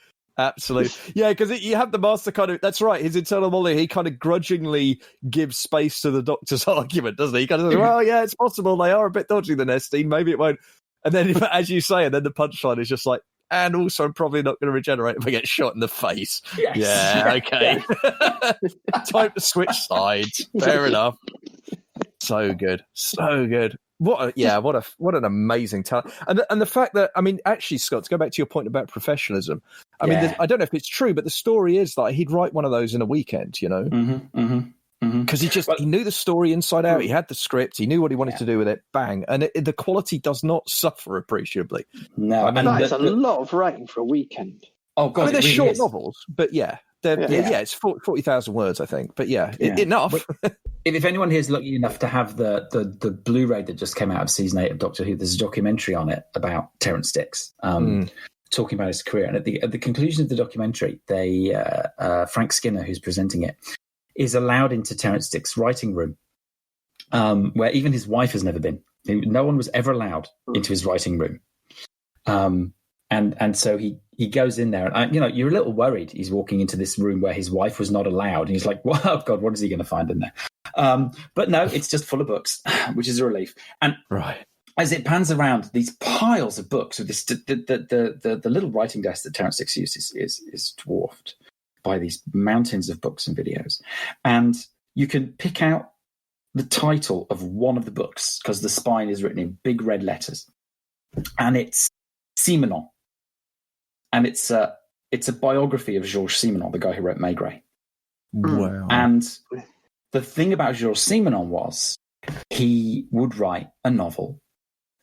Absolutely. Yeah, because you have the master kind of, that's right, his internal monologue, he kind of grudgingly gives space to the doctor's argument, doesn't he? He kind of says, well, it's possible, they are a bit dodgy, the Nestine, maybe it won't. And then, as you say, and then the punchline is just like, and also I'm probably not going to regenerate if I get shot in the face. Yes. Yeah, okay. Time to switch sides. Fair enough. So good. So good. What an amazing talent. And the fact that, actually, Scott, to go back to your point about professionalism, I don't know if it's true, but the story is that he'd write one of those in a weekend, because he knew the story inside out. He had the script. He knew what he wanted to do with it. Bang. And the quality does not suffer appreciably. No. That's a lot of writing for a weekend. Oh God, I mean, they're it really short is. novels, but it's 40,000 words, I think. But enough. If anyone here is lucky enough to have the Blu-ray that just came out of season 8 of Doctor Who, there's a documentary on it about Terrance Dicks, talking about his career. And at the conclusion of the documentary, Frank Skinner, who's presenting it, is allowed into Terrance Dicks' writing room, where even his wife has never been. No one was ever allowed into his writing room. And so he goes in there, and you're a little worried. He's walking into this room where his wife was not allowed, and he's like, "Oh God, what is he going to find in there?" But no, it's just full of books, which is a relief. And as it pans around, these piles of books with this, the little writing desk that Terrance Dicks uses is dwarfed by these mountains of books and videos, and you can pick out the title of one of the books because the spine is written in big red letters, and it's Simenon. And it's a biography of Georges Simenon, the guy who wrote Maigret. Wow. And the thing about Georges Simenon was he would write a novel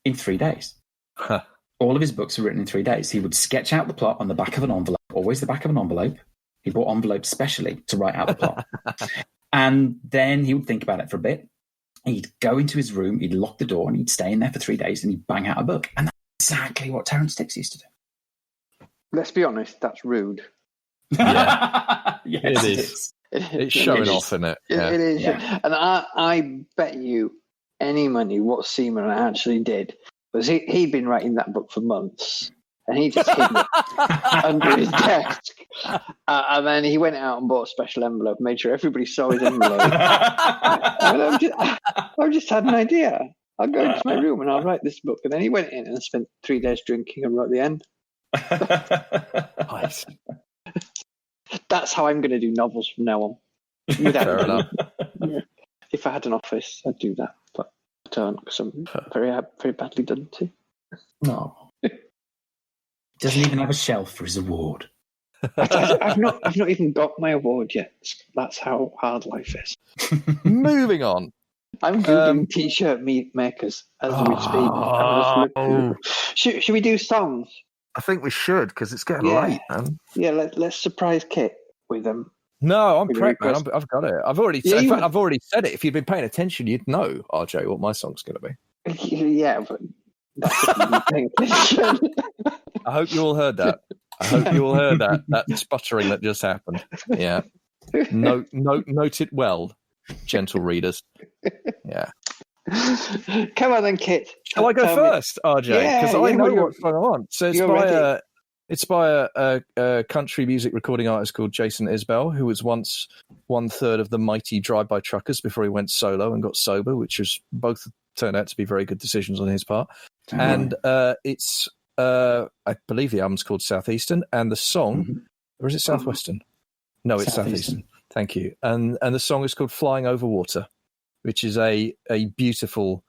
in 3 days. Huh. All of his books were written in 3 days. He would sketch out the plot on the back of an envelope, always the back of an envelope. He bought envelopes specially to write out the plot. And then he would think about it for a bit. He'd go into his room, he'd lock the door, and he'd stay in there for 3 days, and he'd bang out a book. And that's exactly what Terrance Dicks used to do. Let's be honest, that's rude. Yeah. Yes, it is. It's showing off, isn't it? It is. Yeah. And I bet you any money what Seaman actually did was he'd been writing that book for months, and he just hid it under his desk. And then he went out and bought a special envelope, made sure everybody saw his envelope. And I've just had an idea. I'll go into my room and I'll write this book. And then he went in and spent 3 days drinking and wrote the end. Nice. That's how I'm going to do novels from now on. Fair enough. Yeah. If I had an office, I'd do that, but I don't because I'm very, very badly done to. No, doesn't even have a shelf for his award. I've not even got my award yet. That's how hard life is. Moving on. I'm googling t-shirt makers as we speak. Should we do songs? I think we should because it's getting late, man. Yeah, let's surprise Kit with them. No, I'm prepped, man. I've got it. I've already. In fact, I've already said it. If you'd been paying attention, you'd know, RJ, what my song's going to be. Yeah, but that's if you've been paying attention. I hope you all heard that. That sputtering that just happened. Yeah. Note it well, gentle readers. Yeah. Come on then, Kit. Shall I go first, RJ? Because I know what song I want. So it's by a country music recording artist called Jason Isbell, who was once 1/3 of the mighty Drive-By Truckers before he went solo and got sober, which was both turned out to be very good decisions on his part. Mm-hmm. And it's I believe the album's called Southeastern, and the song, or is it Southwestern? No, it's Southeastern. Thank you. And the song is called Flying Over Water, which is a beautiful,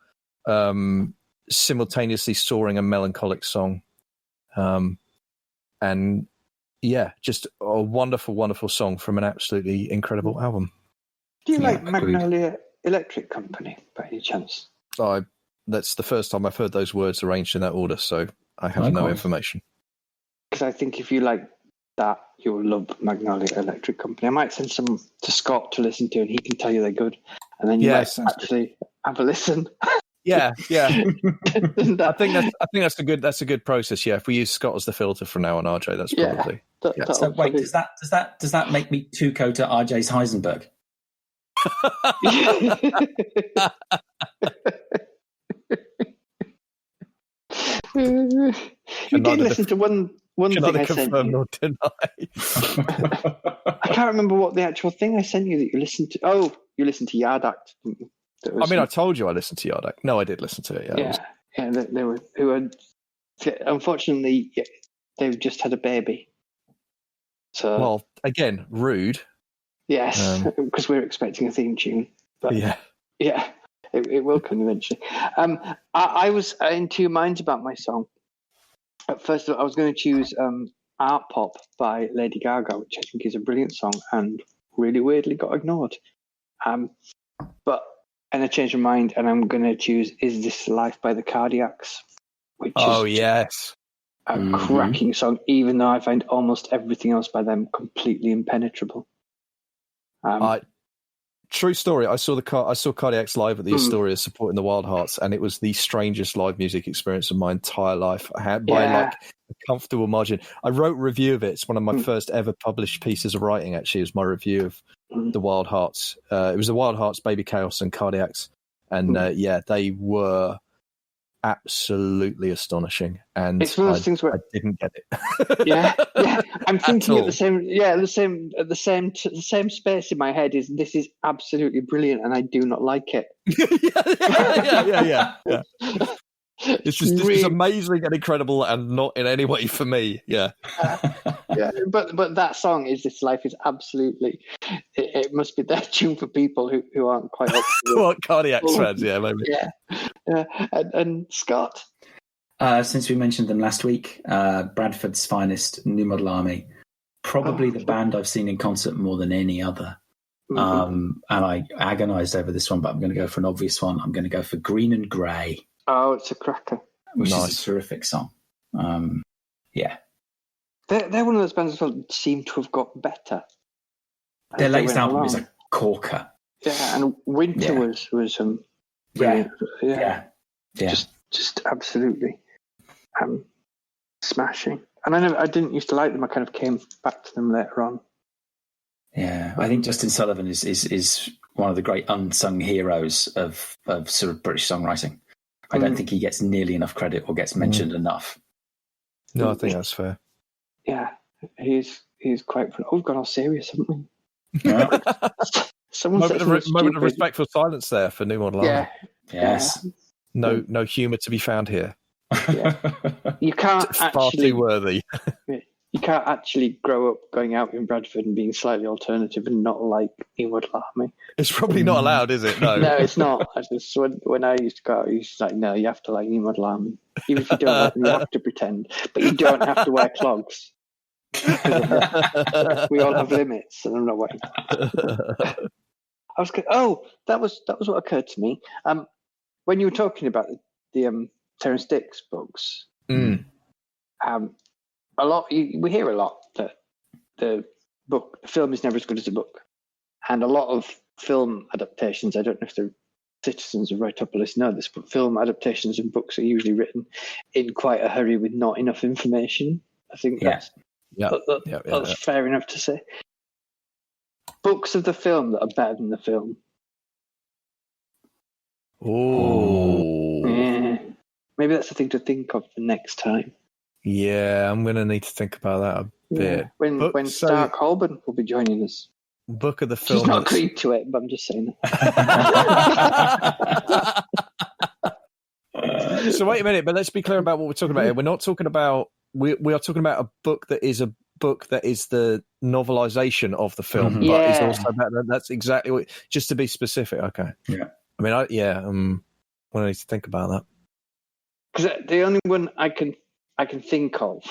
simultaneously soaring and melancholic song. And yeah, just a wonderful, wonderful song from an absolutely incredible album. Do you like Magnolia Electric Company by any chance? That's the first time I've heard those words arranged in that order, so I have no information. Because I think if you like that, you'll love Magnolia Electric Company. I might send some to Scott to listen to, and he can tell you they're good. And then you might actually have a listen. Yeah. I think that's a good process. Yeah, if we use Scott as the filter from now on, RJ, that's probably. So wait, does that make me too to RJ's Heisenberg? You did listen to one thing I sent you. Nor deny. I can't remember what the actual thing I sent you that you listened to. Oh, you listened to Yard Act, didn't you? I told you I listened to Yard Act. No, I did listen to it. Yeah. They were who had. Unfortunately, they've just had a baby. So, well, again, rude. Yes, because we're expecting a theme tune. But yeah, it will come eventually. I was in two minds about my song. At first, I was going to choose Art Pop by Lady Gaga, which I think is a brilliant song and really weirdly got ignored. And I changed my mind, and I'm going to choose Is This Life by the Cardiacs. Yes. a cracking song, even though I find almost everything else by them completely impenetrable. True story. I saw Cardiacs live at the Astoria supporting the Wild Hearts, and it was the strangest live music experience of my entire life. I had by like a comfortable margin. I wrote a review of it. It's one of my first ever published pieces of writing. Actually, it was my review of the Wild Hearts. It was the Wild Hearts, Baby Chaos, and Cardiacs, and they were absolutely astonishing. And it's one of those things where I didn't get it. yeah. I'm thinking at the same space in my head is this is absolutely brilliant, and I do not like it. Yeah. It's just this is amazing and incredible, and not in any way for me. Yeah. But that song is "This Life" is absolutely. It must be their tune for people who aren't quite up to what Cardiacs fans? Yeah, maybe. Yeah. And Scott. Since we mentioned them last week, Bradford's finest, New Model Army, probably the band I've seen in concert more than any other. And I agonised over this one, but I'm going to go for an obvious one. I'm going to go for Green and Grey. Oh, it's a cracker. Which is a terrific song. Yeah. They're one of those bands that seem to have got better. Their latest album is a corker. Yeah, and Winter was brilliant. Yeah. Just absolutely smashing. And I didn't used to like them. I kind of came back to them later on. Yeah, I think Justin Sullivan is one of the great unsung heroes of sort of British songwriting. I don't think he gets nearly enough credit or gets mentioned enough. No, I think that's fair. Yeah, he's quite. Oh, we've got all serious, haven't we? Yeah. Moment of respectful silence there for New Model Army. Yeah. Yes. No humour to be found here. Yeah. You can't far too worthy. You can't actually grow up going out in Bradford and being slightly alternative and not like New Model Army. It's probably not allowed, is it? No. No, it's not. When I used to go out, I used to like, no, you have to like New Model Army. Even if you don't like them, you have to pretend. But you don't have to wear clogs. We all have limits, and I'm not wearing. That was what occurred to me. When you were talking about the Terrence Dicks books, we hear a lot that the film is never as good as the book, and a lot of film adaptations. I don't know if the citizens of Writeopolis know this, but film adaptations and books are usually written in quite a hurry with not enough information. I think that's fair enough to say. Books of the film that are better than the film. Oh. Yeah. Maybe that's a thing to think of for next time. Yeah, I'm going to need to think about that a bit. When Stark Holborn will be joining us. Book of the film. She's not agreed to it, but I'm just saying. So wait a minute, but let's be clear about what we're talking about here. We're not talking about. We are talking about a book that is the novelization of the film, but is also better. That's exactly what. Just to be specific, okay. Yeah. I mean, I need to think about that. Because the only one I can think of,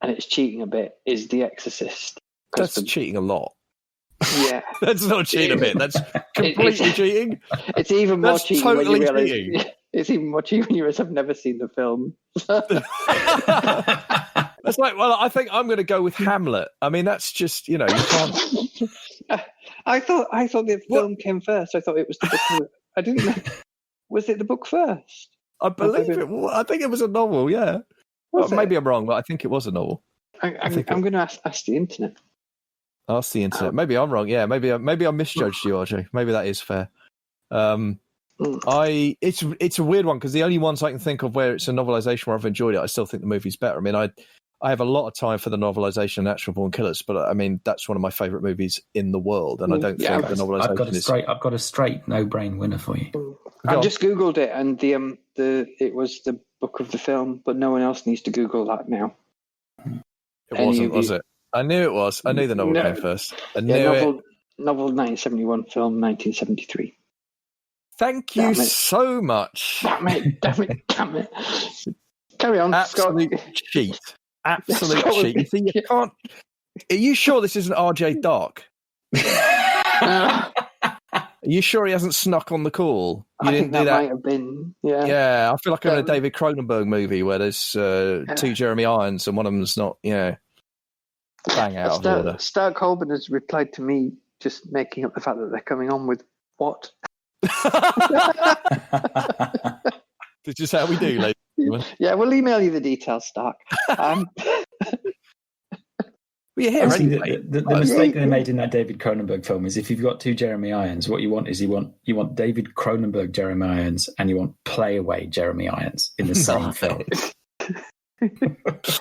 and it's cheating a bit, is The Exorcist. That's cheating a lot. Yeah. That's not cheating a bit. That's completely cheating. It's even more cheating totally when you realize. cheating. It's even more cheating when you realize I've never seen the film. That's like, well, I think I'm going to go with Hamlet. I mean, that's just, you can't. I thought the film came first. I thought it was the book. I didn't know. Was it the book first? I believe it. I think it was a novel. Yeah. Well, maybe I'm wrong, but I think it was a novel. I'm going to ask the internet. Ask the internet. Maybe I'm wrong. Yeah. Maybe I misjudged you, RJ. Maybe that is fair. It's a weird one because the only ones I can think of where it's a novelization where I've enjoyed it, I still think the movie's better. I mean, I have a lot of time for the novelization of Natural Born Killers, but I mean that's one of my favorite movies in the world, and I don't think the novelization I've got a straight no-brain winner for you. I've just googled it, and it was the book of the film, but no one else needs to Google that now. It wasn't, was it? I knew it was. I knew the novel came first. I knew it. Novel 1971, film 1973. Thank you so much. Damn it. Carry on, Absolute Scott. cheat. Absolute cheat. You see, you can't. Are you sure this isn't RJ Dark? you sure he hasn't snuck on the call? You I didn't think do that that. might have been. Yeah. Yeah, I feel like I'm in a Um, David Cronenberg movie where there's two Jeremy Irons and one of them's not, bang out of order. Stark Holborn has replied to me just making up the fact that they're coming on with what? This is how we do, ladies and gentlemen. Yeah, we'll email you the details, Stark. Well, you're here Honestly, anyway. the mistake they made in that David Cronenberg film is if you've got two Jeremy Irons, what you want is you want David Cronenberg Jeremy Irons and you want Playaway Jeremy Irons in the same film.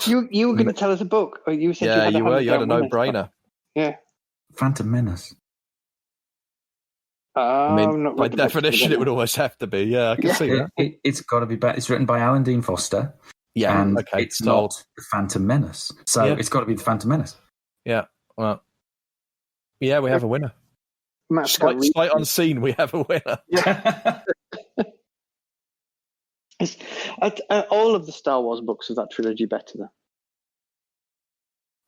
You were going to tell us a book, or you said You were. You had a hands-down winner. no-brainer. Yeah. Phantom Menace. I mean, not by read the book, definition, it would almost have to be. Yeah, I can see that. It's got to be better. It's written by Alan Dean Foster. Yeah, and okay. it's not the Phantom Menace. So it's got to be the Phantom Menace. Yeah, well, yeah, we have a winner. Sight unseen, we have a winner. Yeah. All of the Star Wars books of that trilogy better though.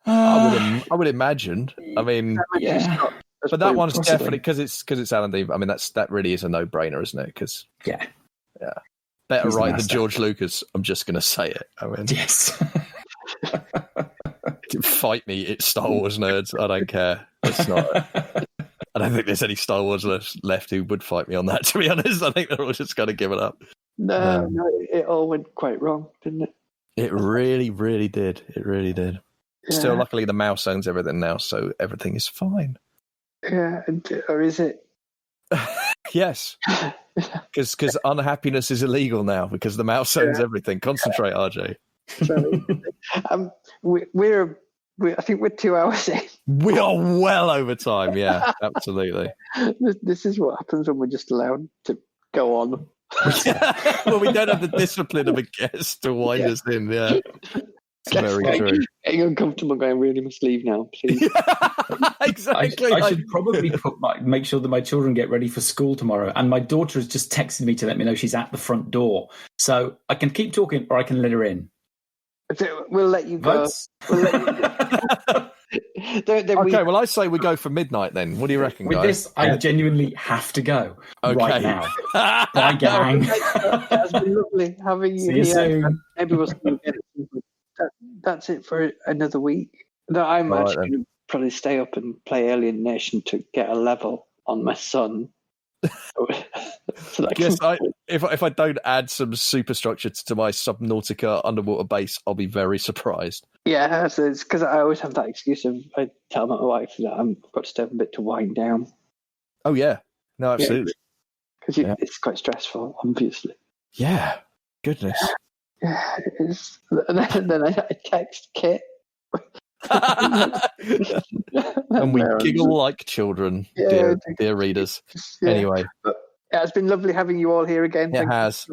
I would imagine. I mean, yeah. But that one's definitely because it's Alan Dean. I mean, that really is a no-brainer, isn't it? Because better write than George Lucas. I'm just going to say it. I mean, yes. Fight me, it's Star Wars nerds. I don't care. It's not. I don't think there's any Star Wars left who would fight me on that. To be honest, I think they're all just going to give it up. No, it all went quite wrong, didn't it? It really, really did. It really did. Yeah. Still, luckily, the mouse owns everything now, so everything is fine. Yeah, or is it? Yes, because unhappiness is illegal now because the mouse owns everything. Concentrate, RJ. Sorry. I think we're 2 hours in. We are well over time. Yeah, absolutely. This is what happens when we're just allowed to go on. Well, we don't have the discipline of a guest to wind us in. Yeah, it's very true. Getting uncomfortable, going, really must leave now, please. Exactly. I should probably make sure that my children get ready for school tomorrow. And my daughter has just texted me to let me know she's at the front door. So I can keep talking or I can let her in. We'll let you go. We'll let you go. Okay, well, I say we go for midnight then. What do you reckon, With guys? this, I genuinely have to go right now. Bye, gang. It's been lovely having you See here. you soon. Maybe we'll get it. That's it for another week. No, I'm actually going to probably stay up and play Alien Nation to get a level on my son. If I don't add some superstructure to my Subnautica underwater base, I'll be very surprised. Yeah, so it's because I always have that excuse of I tell my wife that I've got to stay up a bit to wind down. Oh yeah, no, absolutely. Because it's quite stressful, obviously. Yeah, goodness. Yeah, it is. And then I text Kit. And we giggle like children, dear readers. Yeah. Anyway, it's been lovely having you all here again. It has,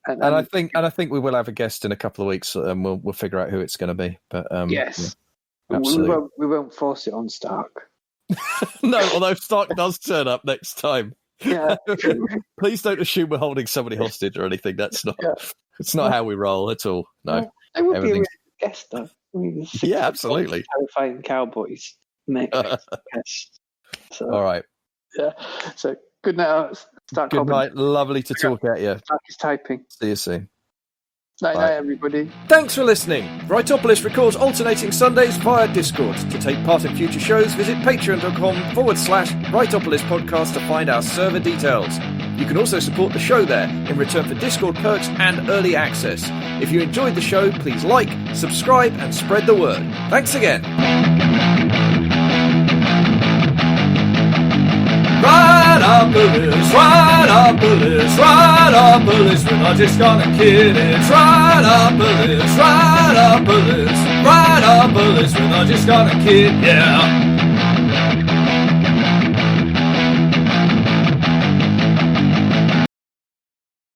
and I think we will have a guest in a couple of weeks, and we'll figure out who it's going to be. But yes, absolutely. We won't force it on Stark. No, although Stark does turn up next time. Yeah. Please don't assume we're holding somebody hostage or anything. That's not. It's not how we roll at all. No, I would be a guest though. I mean, absolutely. Terrifying cowboys. So, all right. Yeah. So good night. Good night. Lovely to talk at you. Stark is typing. See you soon. Night, everybody. Thanks for listening. Writeopolis records alternating Sundays via Discord. To take part in future shows, visit patreon.com/Writeopolis podcast to find our server details. You can also support the show there in return for Discord perks and early access. If you enjoyed the show, please like, subscribe, and spread the word. Thanks again. Writeopolis, we're not just gonna kid it. Writeopolis, we're not just gonna kid, yeah.